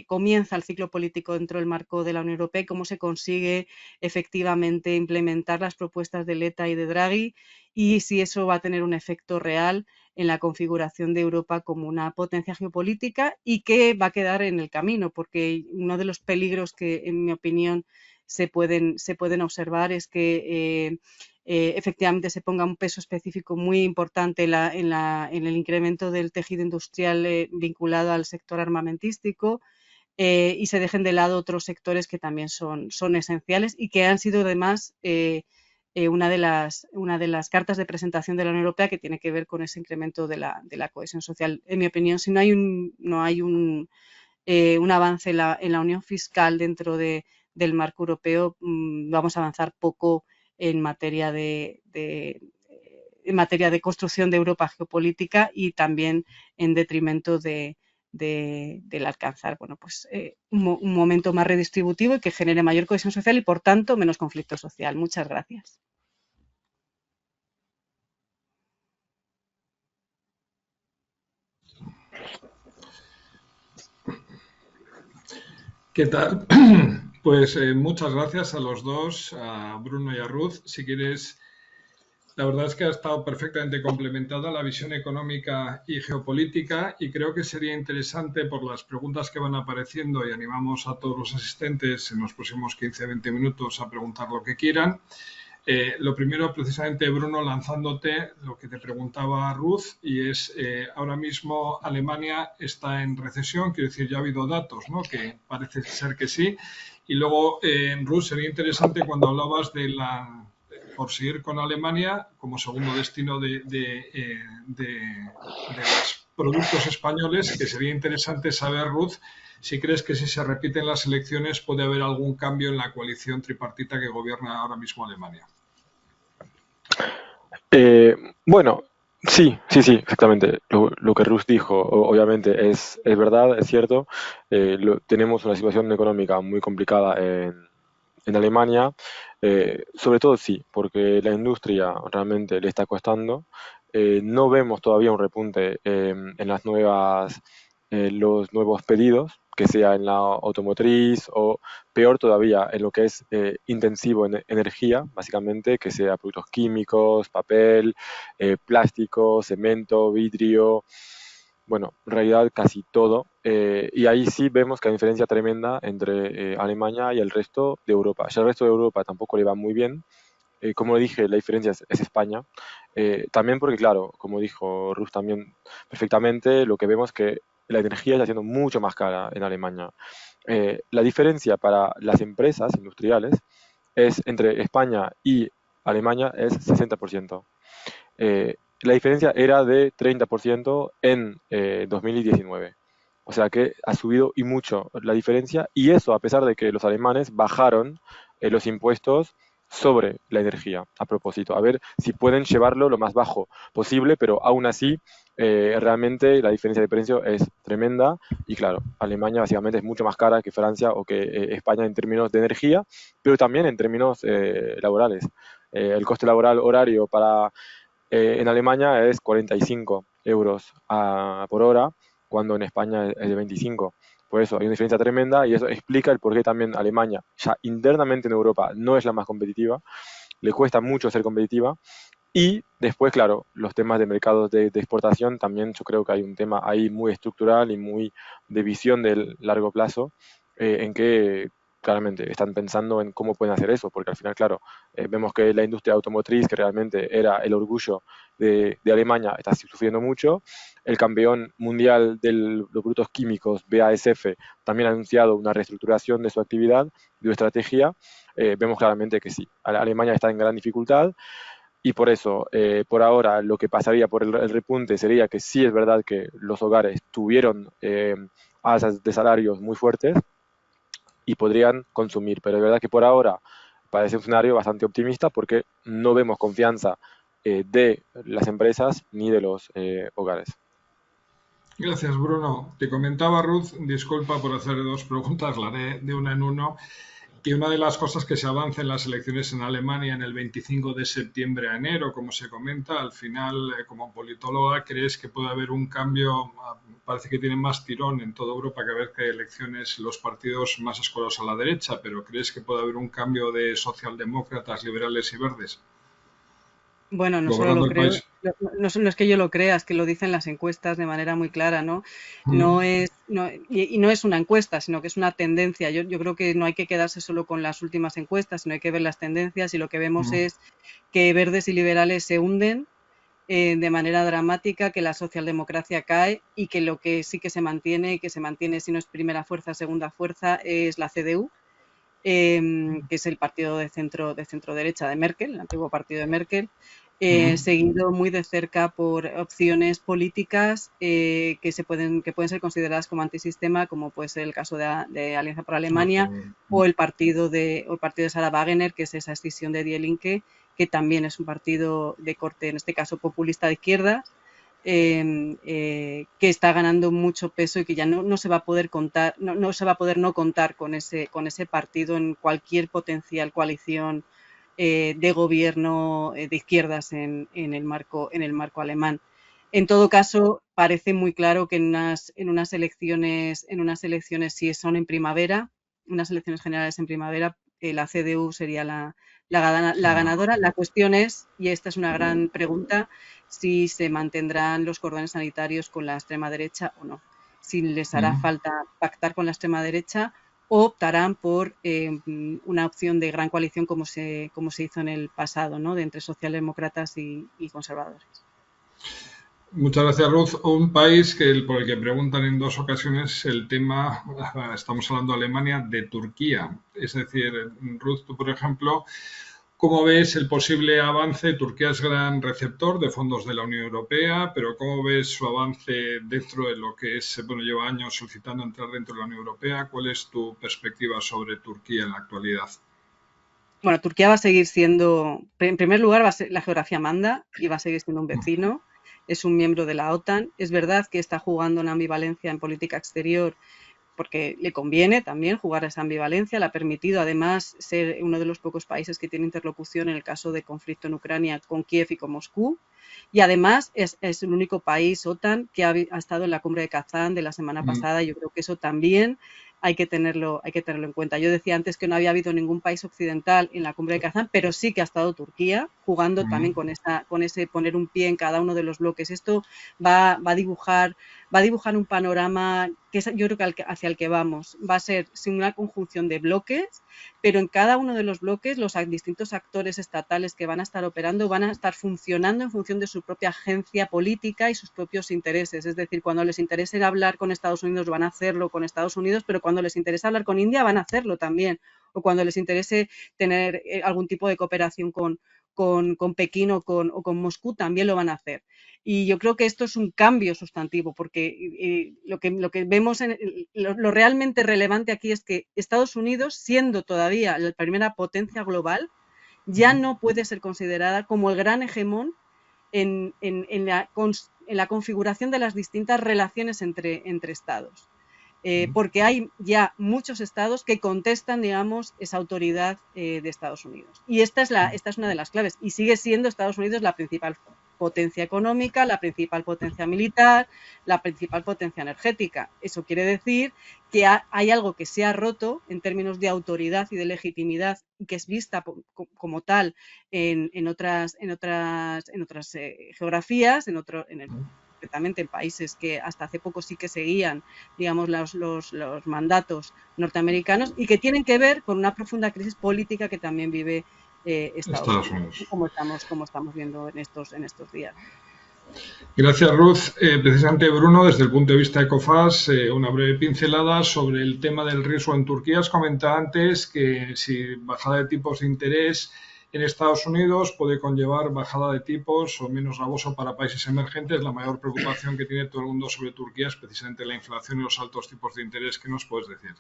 comienza el ciclo político dentro del marco de la Unión Europea y cómo se consigue efectivamente implementar las propuestas de Letta y de Draghi, y si eso va a tener un efecto real en la configuración de Europa como una potencia geopolítica, y que va a quedar en el camino, porque uno de los peligros que, en mi opinión, se pueden observar es que efectivamente se ponga un peso específico muy importante en el incremento del tejido industrial vinculado al sector armamentístico, y se dejen de lado otros sectores que también son esenciales y que han sido además una de las cartas de presentación de la Unión Europea, que tiene que ver con ese incremento de la cohesión social. En mi opinión, si no hay un avance en la unión fiscal dentro del marco europeo, vamos a avanzar poco en materia de construcción de Europa geopolítica, y también en detrimento del alcanzar un momento más redistributivo y que genere mayor cohesión social y, por tanto, menos conflicto social. Muchas gracias. ¿Qué tal? Pues muchas gracias a los dos, a Bruno y a Ruth. Si quieres, la verdad es que ha estado perfectamente complementada la visión económica y geopolítica, y creo que sería interesante, por las preguntas que van apareciendo, y animamos a todos los asistentes en los próximos 15-20 minutos a preguntar lo que quieran. Lo primero, precisamente, Bruno, lanzándote lo que te preguntaba Ruth, y es, ahora mismo Alemania está en recesión, quiero decir, ya ha habido datos, ¿no?, que parece ser que sí. Y luego, Ruth, sería interesante cuando hablabas por seguir con Alemania como segundo destino de los productos españoles, que sería interesante saber, Ruth, si crees que si se repiten las elecciones puede haber algún cambio en la coalición tripartita que gobierna ahora mismo Alemania. Bueno, sí, exactamente. Lo que Ruth dijo, obviamente, es verdad, es cierto. Tenemos una situación económica muy complicada en Alemania. Sobre todo sí, porque la industria realmente le está costando. No vemos todavía un repunte en los nuevos pedidos, que sea en la automotriz, o peor todavía en lo que es intensivo en energía, básicamente, que sea productos químicos, papel, plástico, cemento, vidrio. Bueno, en realidad casi todo. Y ahí sí vemos que hay diferencia tremenda entre Alemania y el resto de Europa. Ya el resto de Europa tampoco le va muy bien. Como dije, la diferencia es España. También porque, claro, como dijo Ruth también perfectamente, lo que vemos es que la energía está siendo mucho más cara en Alemania. La diferencia para las empresas industriales es entre España y Alemania es 60%. La diferencia era de 30% en 2019. O sea que ha subido y mucho la diferencia, y eso a pesar de que los alemanes bajaron los impuestos sobre la energía, a propósito. A ver si pueden llevarlo lo más bajo posible, pero aún así realmente la diferencia de precio es tremenda, y claro, Alemania básicamente es mucho más cara que Francia o que España en términos de energía, pero también en términos laborales. El coste laboral horario en Alemania es 45 euros por hora, cuando en España es de 25. Por eso hay una diferencia tremenda, y eso explica el por qué también Alemania, ya internamente en Europa, no es la más competitiva, le cuesta mucho ser competitiva. Y después, claro, los temas de mercados de exportación, también yo creo que hay un tema ahí muy estructural y muy de visión del largo plazo, en que claramente están pensando en cómo pueden hacer eso, porque al final, claro, vemos que la industria automotriz, que realmente era el orgullo de Alemania, está sufriendo mucho. El campeón mundial de los productos químicos, BASF, también ha anunciado una reestructuración de su actividad, de su estrategia. Vemos claramente que sí, Alemania está en gran dificultad. Y por eso, por ahora, lo que pasaría por el repunte sería que sí es verdad que los hogares tuvieron alzas de salarios muy fuertes y podrían consumir, pero es verdad que por ahora parece un escenario bastante optimista, porque no vemos confianza de las empresas ni de los hogares. Gracias, Bruno. Te comentaba, Ruth, disculpa por hacer dos preguntas, la haré de una en uno, que una de las cosas que se avanza en las elecciones en Alemania en el 25 de septiembre a enero, como se comenta, al final, como politóloga, ¿crees que puede haber un cambio? Parece que tienen más tirón en toda Europa que ver que hay elecciones los partidos más escolados a la derecha, pero ¿crees que puede haber un cambio de socialdemócratas, liberales y verdes Bueno, no solo gobernando lo el creo, país? no es que yo lo crea, es que lo dicen las encuestas de manera muy clara, ¿no? Y no es una encuesta, sino que es una tendencia. Yo creo que no hay que quedarse solo con las últimas encuestas, sino hay que ver las tendencias, y lo que vemos es que verdes y liberales se hunden, de manera dramática, que la socialdemocracia cae y que lo que sí que se mantiene, si no es primera fuerza, segunda fuerza, es la CDU, que es el partido de centro derecha de Merkel, el antiguo partido de Merkel, seguido muy de cerca por opciones políticas que pueden ser consideradas como antisistema, como puede ser el caso de Alianza por Alemania o el partido de Sarah Wagener, que es esa escisión de Die Linke, que también es un partido de corte, en este caso populista de izquierda, que está ganando mucho peso y que ya no se va a poder contar, no se va a poder no contar con ese partido en cualquier potencial coalición de gobierno de izquierdas en el marco alemán. En todo caso, parece muy claro que en unas elecciones, si son en primavera, unas elecciones generales en primavera, la CDU sería la ganadora. La cuestión es, y esta es una gran pregunta, si se mantendrán los cordones sanitarios con la extrema derecha o no. Si les hará falta pactar con la extrema derecha o optarán por una opción de gran coalición como se hizo en el pasado, ¿no? De entre socialdemócratas y conservadores. Muchas gracias, Ruth. Un país por el que preguntan en 2 ocasiones el tema, estamos hablando de Alemania, de Turquía. Es decir, Ruth, tú, por ejemplo, ¿cómo ves el posible avance? Turquía es gran receptor de fondos de la Unión Europea, pero ¿cómo ves su avance dentro de lo que es, lleva años solicitando entrar dentro de la Unión Europea? ¿Cuál es tu perspectiva sobre Turquía en la actualidad? Bueno, Turquía va a seguir siendo, en primer lugar, la geografía manda y va a seguir siendo un vecino. Es un miembro de la OTAN. Es verdad que está jugando una ambivalencia en política exterior porque le conviene también jugar a esa ambivalencia. Le ha permitido, además, ser uno de los pocos países que tiene interlocución en el caso de conflicto en Ucrania con Kiev y con Moscú. Y además es el único país OTAN que ha estado en la cumbre de Kazán de la semana pasada. Yo creo que eso también hay que tenerlo en cuenta. Yo decía antes que no había habido ningún país occidental en la cumbre de Kazán, pero sí que ha estado Turquía jugando también con ese poner un pie en cada uno de los bloques. Esto va a dibujar un panorama que yo creo que hacia el que vamos. Va a ser sin una conjunción de bloques, pero en cada uno de los bloques los distintos actores estatales que van a estar operando van a estar funcionando en función de su propia agencia política y sus propios intereses. Es decir, cuando les interese hablar con Estados Unidos van a hacerlo con Estados Unidos, pero cuando les interesa hablar con India van a hacerlo también. O cuando les interese tener algún tipo de cooperación con Pekín o con Moscú también lo van a hacer. Y yo creo que esto es un cambio sustantivo, porque lo que vemos, lo realmente relevante aquí es que Estados Unidos, siendo todavía la primera potencia global, ya no puede ser considerada como el gran hegemón en la configuración de las distintas relaciones entre estados. Porque hay ya muchos estados que contestan, digamos, esa autoridad de Estados Unidos. Y esta es una de las claves. Y sigue siendo Estados Unidos la principal potencia económica, la principal potencia militar, la principal potencia energética. Eso quiere decir que hay algo que se ha roto en términos de autoridad y de legitimidad y que es vista como tal en otras geografías, concretamente en países que hasta hace poco sí que seguían, digamos, los mandatos norteamericanos y que tienen que ver con una profunda crisis política que también vive Estados Unidos, como estamos viendo en estos días. Gracias, Ruth. Precisamente, Bruno, desde el punto de vista de ECOFAS, una breve pincelada sobre el tema del riesgo en Turquía. Has comentado antes que si bajada de tipos de interés en Estados Unidos puede conllevar bajada de tipos o menos gravoso para países emergentes. La mayor preocupación que tiene todo el mundo sobre Turquía es precisamente la inflación y los altos tipos de interés. ¿Qué nos puedes decir?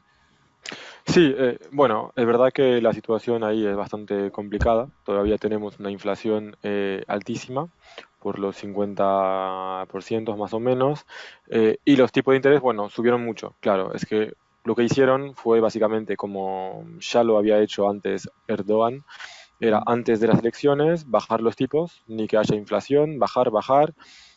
Sí, bueno, es verdad que la situación ahí es bastante complicada. Todavía tenemos una inflación altísima, por los 50% más o menos, y los tipos de interés, bueno, subieron mucho. Claro, es que lo que hicieron fue básicamente como ya lo había hecho antes Erdogan, era antes de las elecciones bajar los tipos, ni que haya inflación, bajar,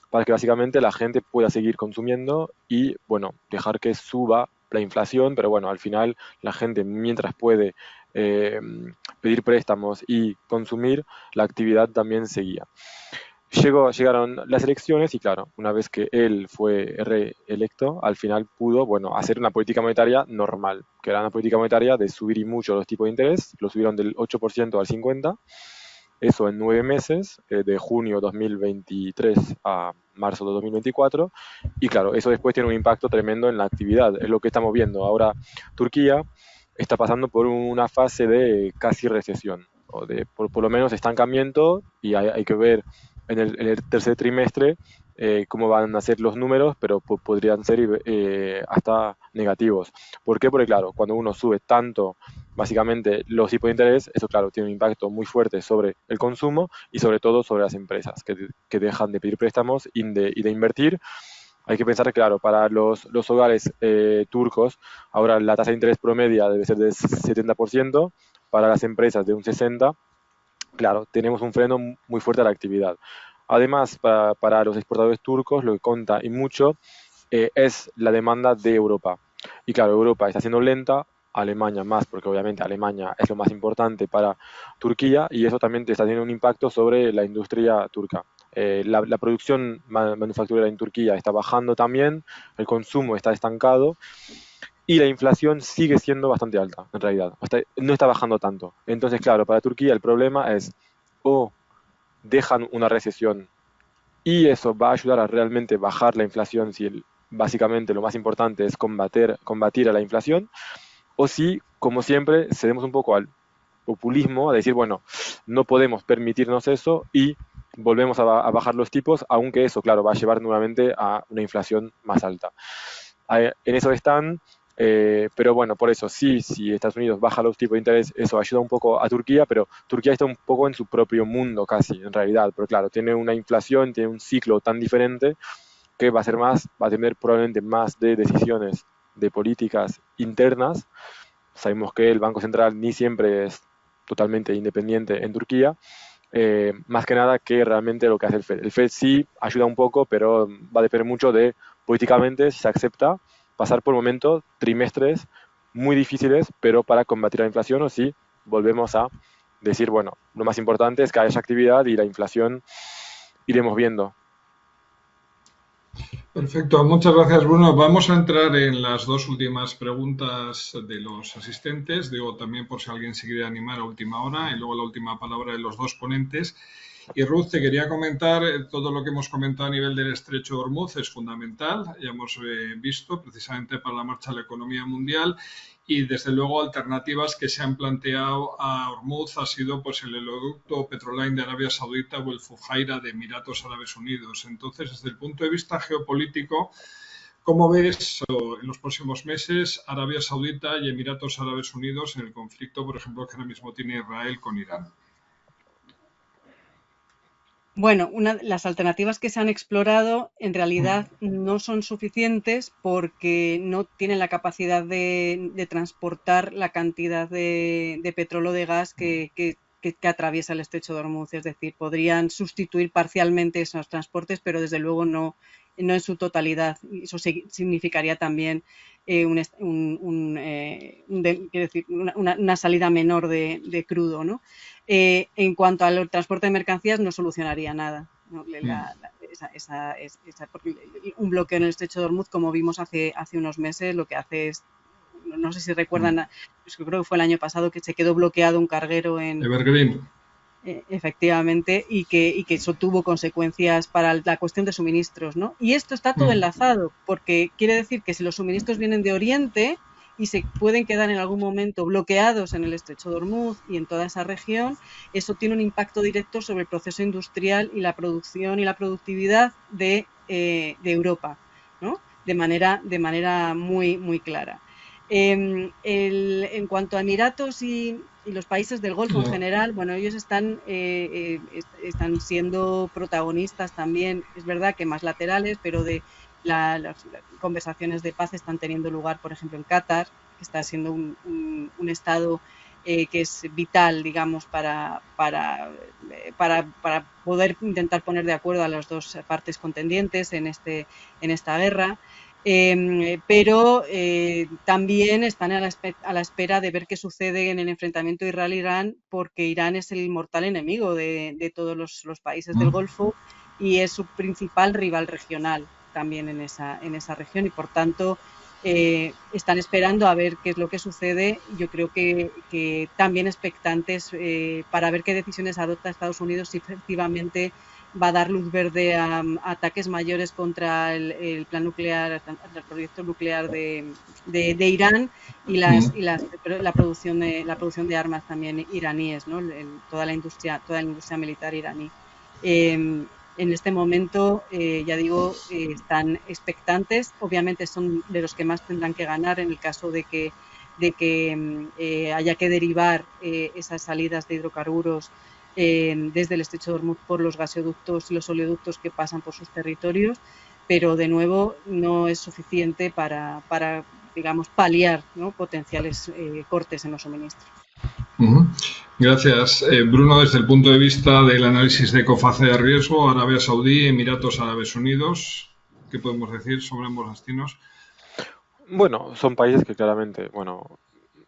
para que básicamente la gente pueda seguir consumiendo y, bueno, dejar que suba la inflación, pero bueno, al final la gente mientras puede pedir préstamos y consumir, la actividad también seguía. Llegaron las elecciones y claro, una vez que él fue reelecto, al final pudo, bueno, hacer una política monetaria normal, que era una política monetaria de subir y mucho los tipos de interés, lo subieron del 8% al 50%, eso en 9 meses, de junio 2023 a marzo de 2024, y claro, eso después tiene un impacto tremendo en la actividad. Es lo que estamos viendo. Ahora Turquía está pasando por una fase de casi recesión, o de por lo menos estancamiento, y hay que ver en el tercer trimestre cómo van a ser los números, pero podrían ser hasta negativos. ¿Por qué? Porque claro, cuando uno sube tanto básicamente los tipos de interés, eso claro, tiene un impacto muy fuerte sobre el consumo y sobre todo sobre las empresas que dejan de pedir préstamos y de invertir. Hay que pensar que, claro, para los hogares turcos, ahora la tasa de interés promedia debe ser del 70%, para las empresas de un 60%. Claro, tenemos un freno muy fuerte a la actividad. Además, para los exportadores turcos, lo que cuenta y mucho es la demanda de Europa. Y claro, Europa está siendo lenta, Alemania más, porque obviamente Alemania es lo más importante para Turquía, y eso también está teniendo un impacto sobre la industria turca. La producción manufacturera en Turquía está bajando también, el consumo está estancado y la inflación sigue siendo bastante alta, en realidad. No está bajando tanto. Entonces, claro, para Turquía el problema es o dejan una recesión y eso va a ayudar a realmente bajar la inflación si básicamente lo más importante es combatir a la inflación, o si, como siempre, cedemos un poco al populismo, a decir, bueno, no podemos permitirnos eso y volvemos a bajar los tipos, aunque eso, claro, va a llevar nuevamente a una inflación más alta. En eso están, pero bueno, por eso sí, si Estados Unidos baja los tipos de interés, eso ayuda un poco a Turquía, pero Turquía está un poco en su propio mundo casi, en realidad, pero claro, tiene una inflación, tiene un ciclo tan diferente que va a tener probablemente más de decisiones de políticas internas. Sabemos que el Banco Central ni siempre es totalmente independiente en Turquía, más que nada que realmente lo que hace el Fed. El Fed sí ayuda un poco, pero va a depender mucho de políticamente si se acepta pasar por momentos, trimestres muy difíciles, pero para combatir la inflación, o si volvemos a decir, bueno, lo más importante es que haya actividad y la inflación iremos viendo. Perfecto, muchas gracias Bruno. Vamos a entrar en las dos últimas preguntas de los asistentes. Digo también por si alguien se quiere animar a última hora y luego la última palabra de los dos ponentes. Y Ruth, te quería comentar, todo lo que hemos comentado a nivel del estrecho de Hormuz es fundamental, ya hemos visto precisamente para la marcha de la economía mundial, y desde luego alternativas que se han planteado a Hormuz ha sido pues el oleoducto Petroline de Arabia Saudita o el Fujairah de Emiratos Árabes Unidos. Entonces, desde el punto de vista geopolítico, ¿cómo ves en los próximos meses Arabia Saudita y Emiratos Árabes Unidos en el conflicto, por ejemplo, que ahora mismo tiene Israel con Irán? Bueno, las alternativas que se han explorado en realidad no son suficientes porque no tienen la capacidad de transportar la cantidad de petróleo o de gas que atraviesa el estrecho de Hormuz. Es decir, podrían sustituir parcialmente esos transportes, pero desde luego no en su totalidad. Eso significaría también una salida menor de crudo, ¿no? En cuanto al transporte de mercancías, no solucionaría nada, ¿no? Porque un bloqueo en el estrecho de Hormuz, como vimos hace unos meses, lo que hace es, no sé si recuerdan, pues creo que fue el año pasado que se quedó bloqueado un carguero en Evergreen. Efectivamente, y que eso tuvo consecuencias para la cuestión de suministros, ¿no? Y esto está todo enlazado, porque quiere decir que si los suministros vienen de Oriente y se pueden quedar en algún momento bloqueados en el estrecho de Hormuz y en toda esa región, eso tiene un impacto directo sobre el proceso industrial y la producción y la productividad de Europa, ¿no? De manera muy, muy clara. En cuanto a Emiratos y los países del Golfo en general, bueno, ellos están siendo protagonistas también, es verdad que más laterales, pero de las conversaciones de paz están teniendo lugar, por ejemplo, en Qatar, que está siendo un estado que es vital, digamos, para poder intentar poner de acuerdo a las dos partes contendientes en esta guerra. Pero también están a la espera de ver qué sucede en el enfrentamiento Israel-Irán, porque Irán es el mortal enemigo de todos los países del Golfo y es su principal rival regional también en esa región, y por tanto están esperando a ver qué es lo que sucede. Yo creo que también expectantes para ver qué decisiones adopta Estados Unidos, si efectivamente va a dar luz verde a ataques mayores contra el plan nuclear, el proyecto nuclear de Irán y la producción de armas también iraníes, ¿no? Toda la industria militar iraní. En este momento, ya digo, están expectantes. Obviamente son de los que más tendrán que ganar en el caso de que haya que derivar esas salidas de hidrocarburos desde el estrecho de Hormuz por los gasoductos y los oleoductos que pasan por sus territorios, pero de nuevo no es suficiente para digamos, paliar, ¿no?, potenciales cortes en los suministros. Gracias. Bruno, desde el punto de vista del análisis de cofase de riesgo, Arabia Saudí, Emiratos Árabes Unidos, ¿qué podemos decir sobre ambos destinos? Bueno, son países que claramente, bueno,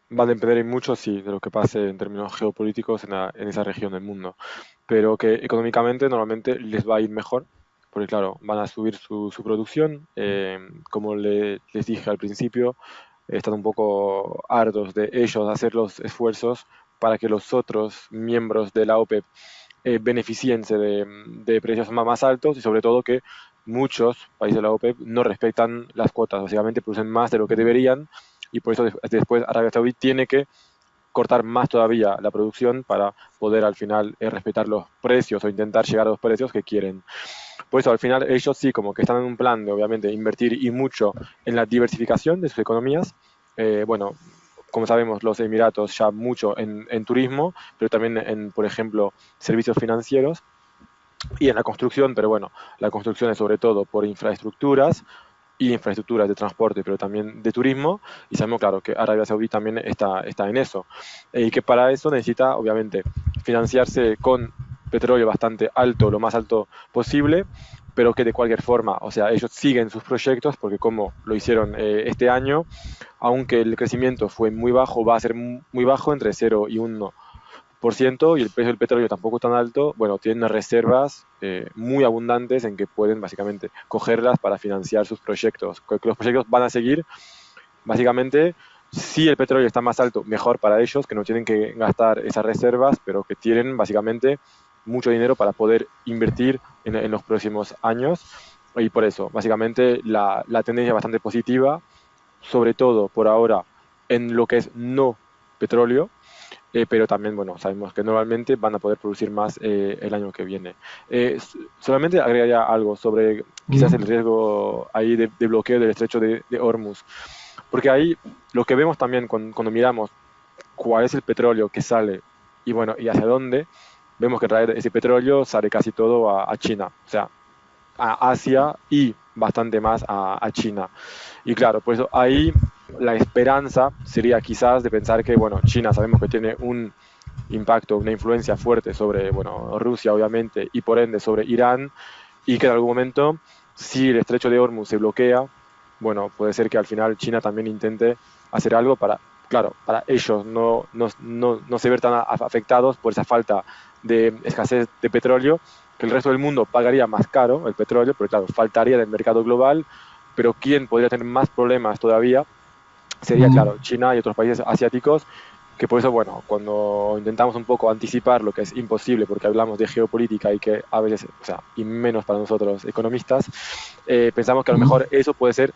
van a depender mucho, sí, de lo que pase en términos geopolíticos en esa región del mundo, pero que económicamente normalmente les va a ir mejor, porque claro, van a subir su producción, como les dije al principio, están un poco hartos de ellos hacer los esfuerzos para que los otros miembros de la OPEP beneficiense de precios más altos y sobre todo que muchos países de la OPEP no respetan las cuotas, básicamente producen más de lo que deberían y por eso después Arabia Saudí tiene que cortar más todavía la producción para poder al final respetar los precios o intentar llegar a los precios que quieren. Por eso al final ellos sí como que están en un plan de obviamente invertir y mucho en la diversificación de sus economías. Bueno, como sabemos, los Emiratos ya mucho en turismo, pero también en, por ejemplo, servicios financieros y en la construcción, pero bueno, la construcción es sobre todo por infraestructuras y infraestructuras de transporte, pero también de turismo, y sabemos, claro, que Arabia Saudí también está en eso, y que para eso necesita, obviamente, financiarse con petróleo bastante alto, lo más alto posible, pero que de cualquier forma, o sea, ellos siguen sus proyectos, porque como lo hicieron este año, aunque el crecimiento fue muy bajo, va a ser muy bajo, entre 0 y 1%, y el precio del petróleo tampoco tan alto, bueno, tienen reservas muy abundantes en que pueden básicamente cogerlas para financiar sus proyectos. Que los proyectos van a seguir, básicamente, si el petróleo está más alto, mejor para ellos, que no tienen que gastar esas reservas, pero que tienen básicamente mucho dinero para poder invertir en los próximos años. Y por eso, básicamente, la tendencia es bastante positiva, sobre todo por ahora en lo que es no petróleo, pero también, bueno, sabemos que normalmente van a poder producir más el año que viene. Solamente agregaría algo sobre quizás el riesgo ahí de bloqueo del estrecho de Hormuz, porque ahí lo que vemos también cuando miramos cuál es el petróleo que sale y bueno, y hacia dónde, vemos que en realidad ese petróleo sale casi todo a China, o sea, a Asia y bastante más a China. Y claro, por eso ahí la esperanza sería quizás de pensar que, bueno, China sabemos que tiene un impacto, una influencia fuerte sobre, bueno, Rusia obviamente y por ende sobre Irán y que en algún momento, si el estrecho de Hormuz se bloquea, bueno, puede ser que al final China también intente hacer algo para, claro, para ellos no se ver tan afectados por esa falta de escasez de petróleo, que el resto del mundo pagaría más caro el petróleo, porque claro, faltaría del mercado global, pero ¿quién podría tener más problemas todavía? Sería, claro, China y otros países asiáticos, que por eso, bueno, cuando intentamos un poco anticipar lo que es imposible, porque hablamos de geopolítica y que a veces, o sea, y menos para nosotros economistas, pensamos que a lo mejor eso puede ser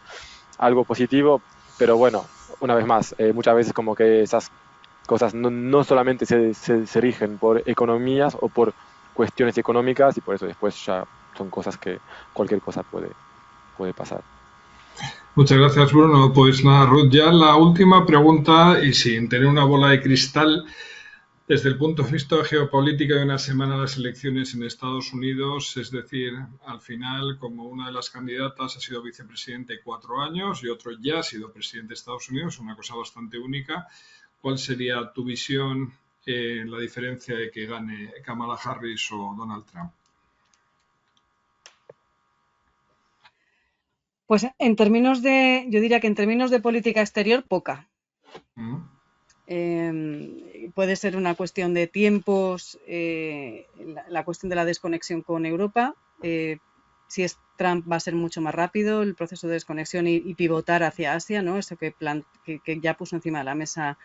algo positivo, pero bueno, una vez más, muchas veces como que esas cosas no solamente se rigen por economías o por cuestiones económicas y por eso después ya son cosas que cualquier cosa puede pasar. Muchas gracias, Bruno. Pues nada, Ruth, ya la última pregunta, y sin tener una bola de cristal, desde el punto de vista geopolítico de una semana de las elecciones en Estados Unidos, es decir, al final, como una de las candidatas ha sido vicepresidente 4 años y otro ya ha sido presidente de Estados Unidos, una cosa bastante única, ¿cuál sería tu visión en la diferencia de que gane Kamala Harris o Donald Trump? Pues yo diría que en términos de política exterior, poca. Puede ser una cuestión de tiempos, la cuestión de la desconexión con Europa, si es Trump va a ser mucho más rápido el proceso de desconexión y pivotar hacia Asia, ¿no? Eso que ya puso encima de la mesa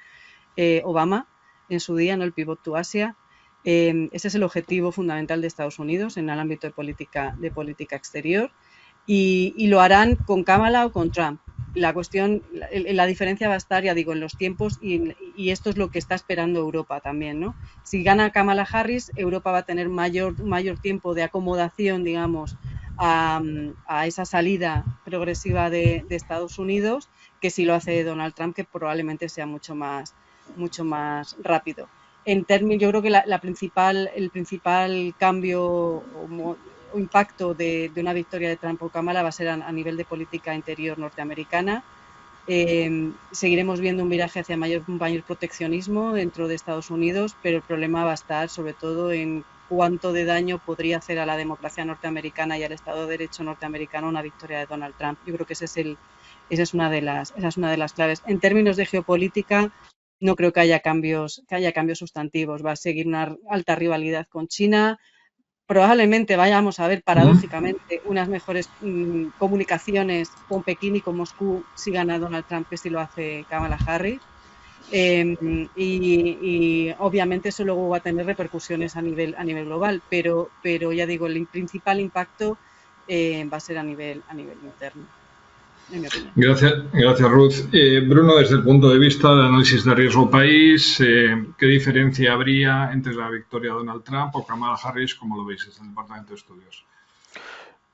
Obama en su día, ¿no? El pivot to Asia. Ese es el objetivo fundamental de Estados Unidos en el ámbito de política exterior y lo harán con Kamala o con Trump. La diferencia va a estar, ya digo, en los tiempos y esto es lo que está esperando Europa también, ¿no? Si gana Kamala Harris, Europa va a tener mayor tiempo de acomodación, digamos, a esa salida progresiva de Estados Unidos que si lo hace Donald Trump, que probablemente sea mucho más rápido. Yo creo que el principal cambio o impacto de una victoria de Trump o Kamala va a ser a nivel de política interior norteamericana. Seguiremos viendo un viraje hacia mayor proteccionismo dentro de Estados Unidos, pero el problema va a estar sobre todo en cuánto de daño podría hacer a la democracia norteamericana y al Estado de Derecho norteamericano una victoria de Donald Trump. Yo creo que esa es una de las claves. En términos de geopolítica, no creo que haya cambios sustantivos. Va a seguir una alta rivalidad con China. Probablemente vayamos a ver, paradójicamente, unas mejores comunicaciones con Pekín y con Moscú si gana Donald Trump que si lo hace Kamala Harris. Y obviamente eso luego va a tener repercusiones a nivel global, pero ya digo, el principal impacto va a ser a nivel interno. Gracias Ruth. Bruno, desde el punto de vista de análisis de riesgo país, ¿qué diferencia habría entre la victoria de Donald Trump o Kamala Harris, como lo veis desde el Departamento de Estudios?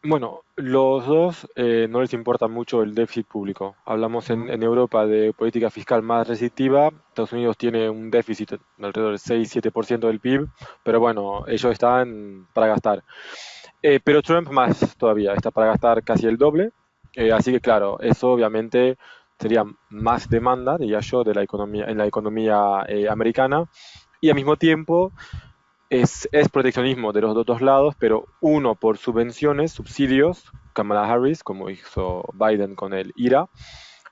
Bueno, los dos no les importa mucho el déficit público. Hablamos en Europa de política fiscal más restrictiva. Estados Unidos tiene un déficit de alrededor del 6-7% del PIB, pero bueno, ellos están para gastar. Pero Trump más todavía, está para gastar casi el doble. Así que claro, eso obviamente sería más demanda, diría yo, de la economía, en la economía americana. Y al mismo tiempo es proteccionismo de los dos lados, pero uno por subvenciones, subsidios, Kamala Harris, como hizo Biden con el IRA.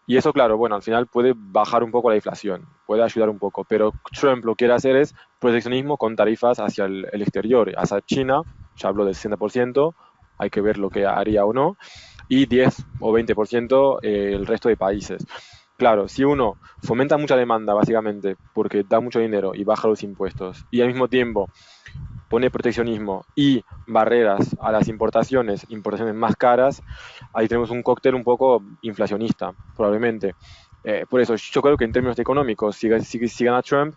Y eso, claro, bueno, al final puede bajar un poco la inflación, puede ayudar un poco, pero Trump lo que quiere hacer es proteccionismo con tarifas hacia el exterior, hacia China, ya hablo del 60%, hay que ver lo que haría o no, y 10 o 20% el resto de países. Claro, si uno fomenta mucha demanda, básicamente, porque da mucho dinero y baja los impuestos, y al mismo tiempo pone proteccionismo y barreras a las importaciones más caras, ahí tenemos un cóctel un poco inflacionista, probablemente. Por eso, yo creo que en términos económicos, si gana Trump,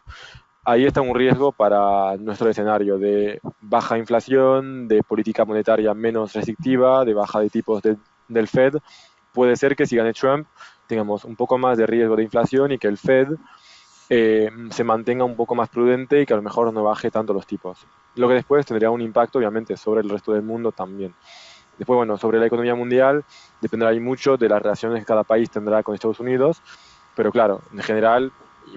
ahí está un riesgo para nuestro escenario de baja inflación, de política monetaria menos restrictiva, de baja de tipos del Fed. Puede ser que si gane Trump tengamos un poco más de riesgo de inflación y que el Fed se mantenga un poco más prudente y que a lo mejor no baje tanto los tipos. Lo que después tendría un impacto, obviamente, sobre el resto del mundo también. Después, bueno, sobre la economía mundial, dependerá ahí mucho de las relaciones que cada país tendrá con Estados Unidos, pero claro, en general,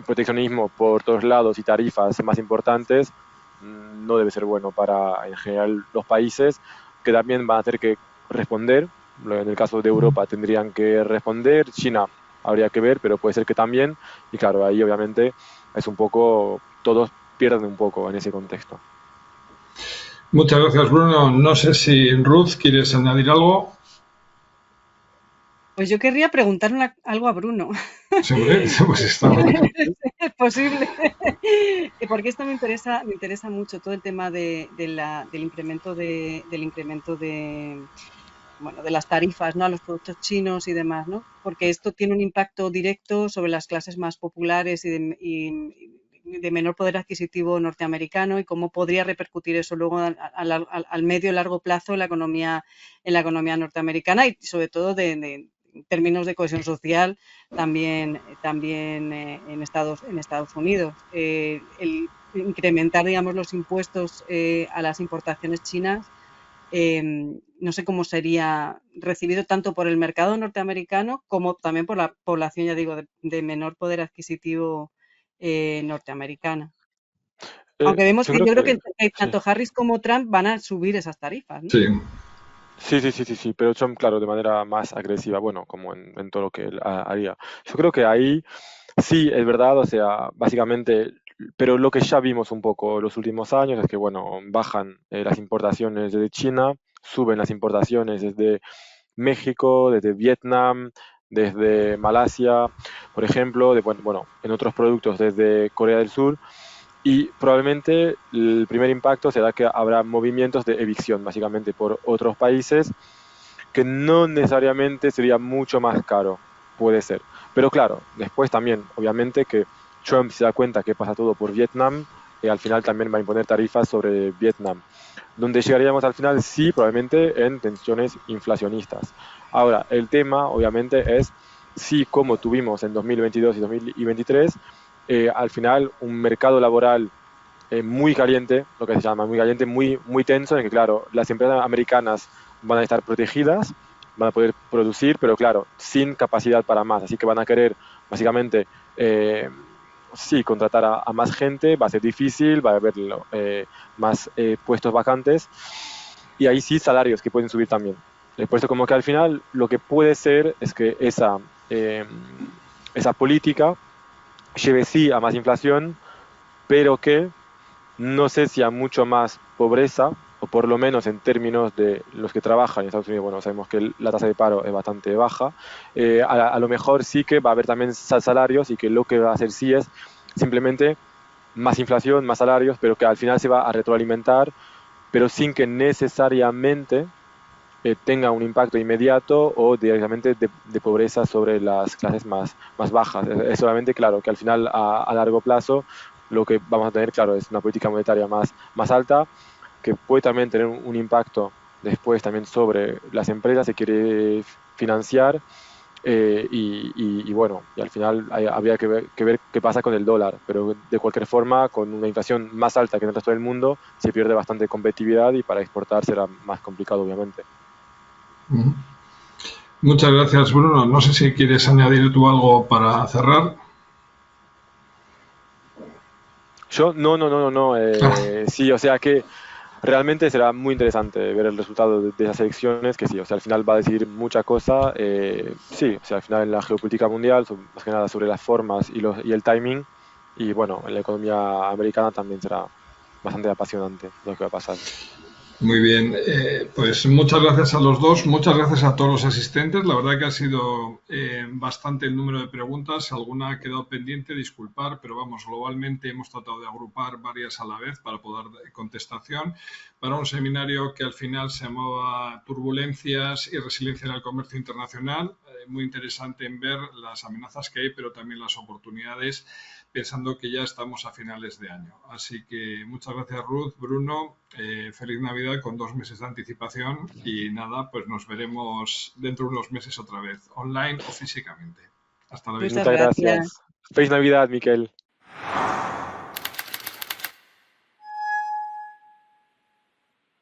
proteccionismo por todos lados y tarifas más importantes no debe ser bueno para, en general, los países, que también van a tener que responder. En el caso de Europa tendrían que responder, China habría que ver, pero puede ser que también, y claro, ahí obviamente es un poco, todos pierden un poco en ese contexto. Muchas gracias, Bruno. No sé si Ruth quieres añadir algo. Pues yo querría preguntar algo a Bruno. Siempre, pues está. Es posible. Porque esto me interesa mucho, todo el tema del incremento de las tarifas, ¿no? A los productos chinos y demás, ¿no? Porque esto tiene un impacto directo sobre las clases más populares y de menor poder adquisitivo norteamericano y cómo podría repercutir eso luego al medio y largo plazo en la economía norteamericana y sobre todo en términos de cohesión social también en Estados Unidos. El incrementar, digamos, los impuestos a las importaciones chinas no sé cómo sería recibido tanto por el mercado norteamericano como también por la población, ya digo, de menor poder adquisitivo norteamericana. Aunque vemos que yo creo que tanto Harris como Trump van a subir esas tarifas, ¿no? Sí. Sí, pero Trump, claro, de manera más agresiva, bueno, como en todo lo que él haría. Yo creo que ahí sí, es verdad, o sea, básicamente, pero lo que ya vimos un poco los últimos años es que, bueno, bajan las importaciones de China, suben las importaciones desde México, desde Vietnam, desde Malasia, por ejemplo, bueno, en otros productos desde Corea del Sur. Y probablemente el primer impacto será que habrá movimientos de evicción, básicamente, por otros países, que no necesariamente sería mucho más caro, puede ser. Pero claro, después también, obviamente, que Trump se da cuenta que pasa todo por Vietnam, al final también va a imponer tarifas sobre Vietnam. Donde llegaríamos al final, sí, probablemente en tensiones inflacionistas. Ahora, el tema, obviamente, es si, como tuvimos en 2022 y 2023, al final un mercado laboral muy caliente, lo que se llama muy caliente, muy tenso, en que, claro, las empresas americanas van a estar protegidas, van a poder producir, pero claro, sin capacidad para más. Así que van a querer, básicamente, sí, contratar a más gente, va a ser difícil, va a haber más puestos vacantes, y ahí sí salarios que pueden subir también. Por eso como que al final lo que puede ser es que eh, esa política lleve sí a más inflación, pero que no sé si a mucho más pobreza, o por lo menos en términos de los que trabajan en Estados Unidos, bueno, sabemos que la tasa de paro es bastante baja, a lo mejor sí que va a haber también salarios y que lo que va a hacer sí es simplemente más inflación, más salarios, pero que al final se va a retroalimentar, pero sin que necesariamente tenga un impacto inmediato o directamente de pobreza sobre las clases más bajas. Es solamente, claro, que al final a largo plazo lo que vamos a tener, claro, es una política monetaria más alta, que puede también tener un impacto después también sobre las empresas que quiere financiar, bueno, y al final habría que ver qué pasa con el dólar, pero de cualquier forma, con una inflación más alta que en el resto del mundo, se pierde bastante competitividad y para exportar será más complicado, obviamente. Muchas gracias, Bruno. No sé si quieres añadir tú algo para cerrar. Yo, no. Sí, o sea que realmente será muy interesante ver el resultado de esas elecciones, que sí, o sea, al final va a decidir mucha cosa. Sí, o sea, al final en la geopolítica mundial, más que nada sobre las formas y el timing, y bueno, en la economía americana también será bastante apasionante lo que va a pasar. Muy bien, pues muchas gracias a los dos, muchas gracias a todos los asistentes. La verdad que ha sido bastante el número de preguntas, alguna ha quedado pendiente, disculpar, pero vamos, globalmente hemos tratado de agrupar varias a la vez para poder dar contestación para un seminario que al final se llamaba Turbulencias y Resiliencia en el Comercio Internacional. Muy interesante en ver las amenazas que hay, pero también las oportunidades, pensando que ya estamos a finales de año. Así que muchas gracias, Ruth, Bruno, feliz Navidad con 2 meses de anticipación y nada, pues nos veremos dentro de unos meses otra vez, online o físicamente. Hasta la vista. Muchas Muchas gracias. gracias. Feliz Navidad, Miquel.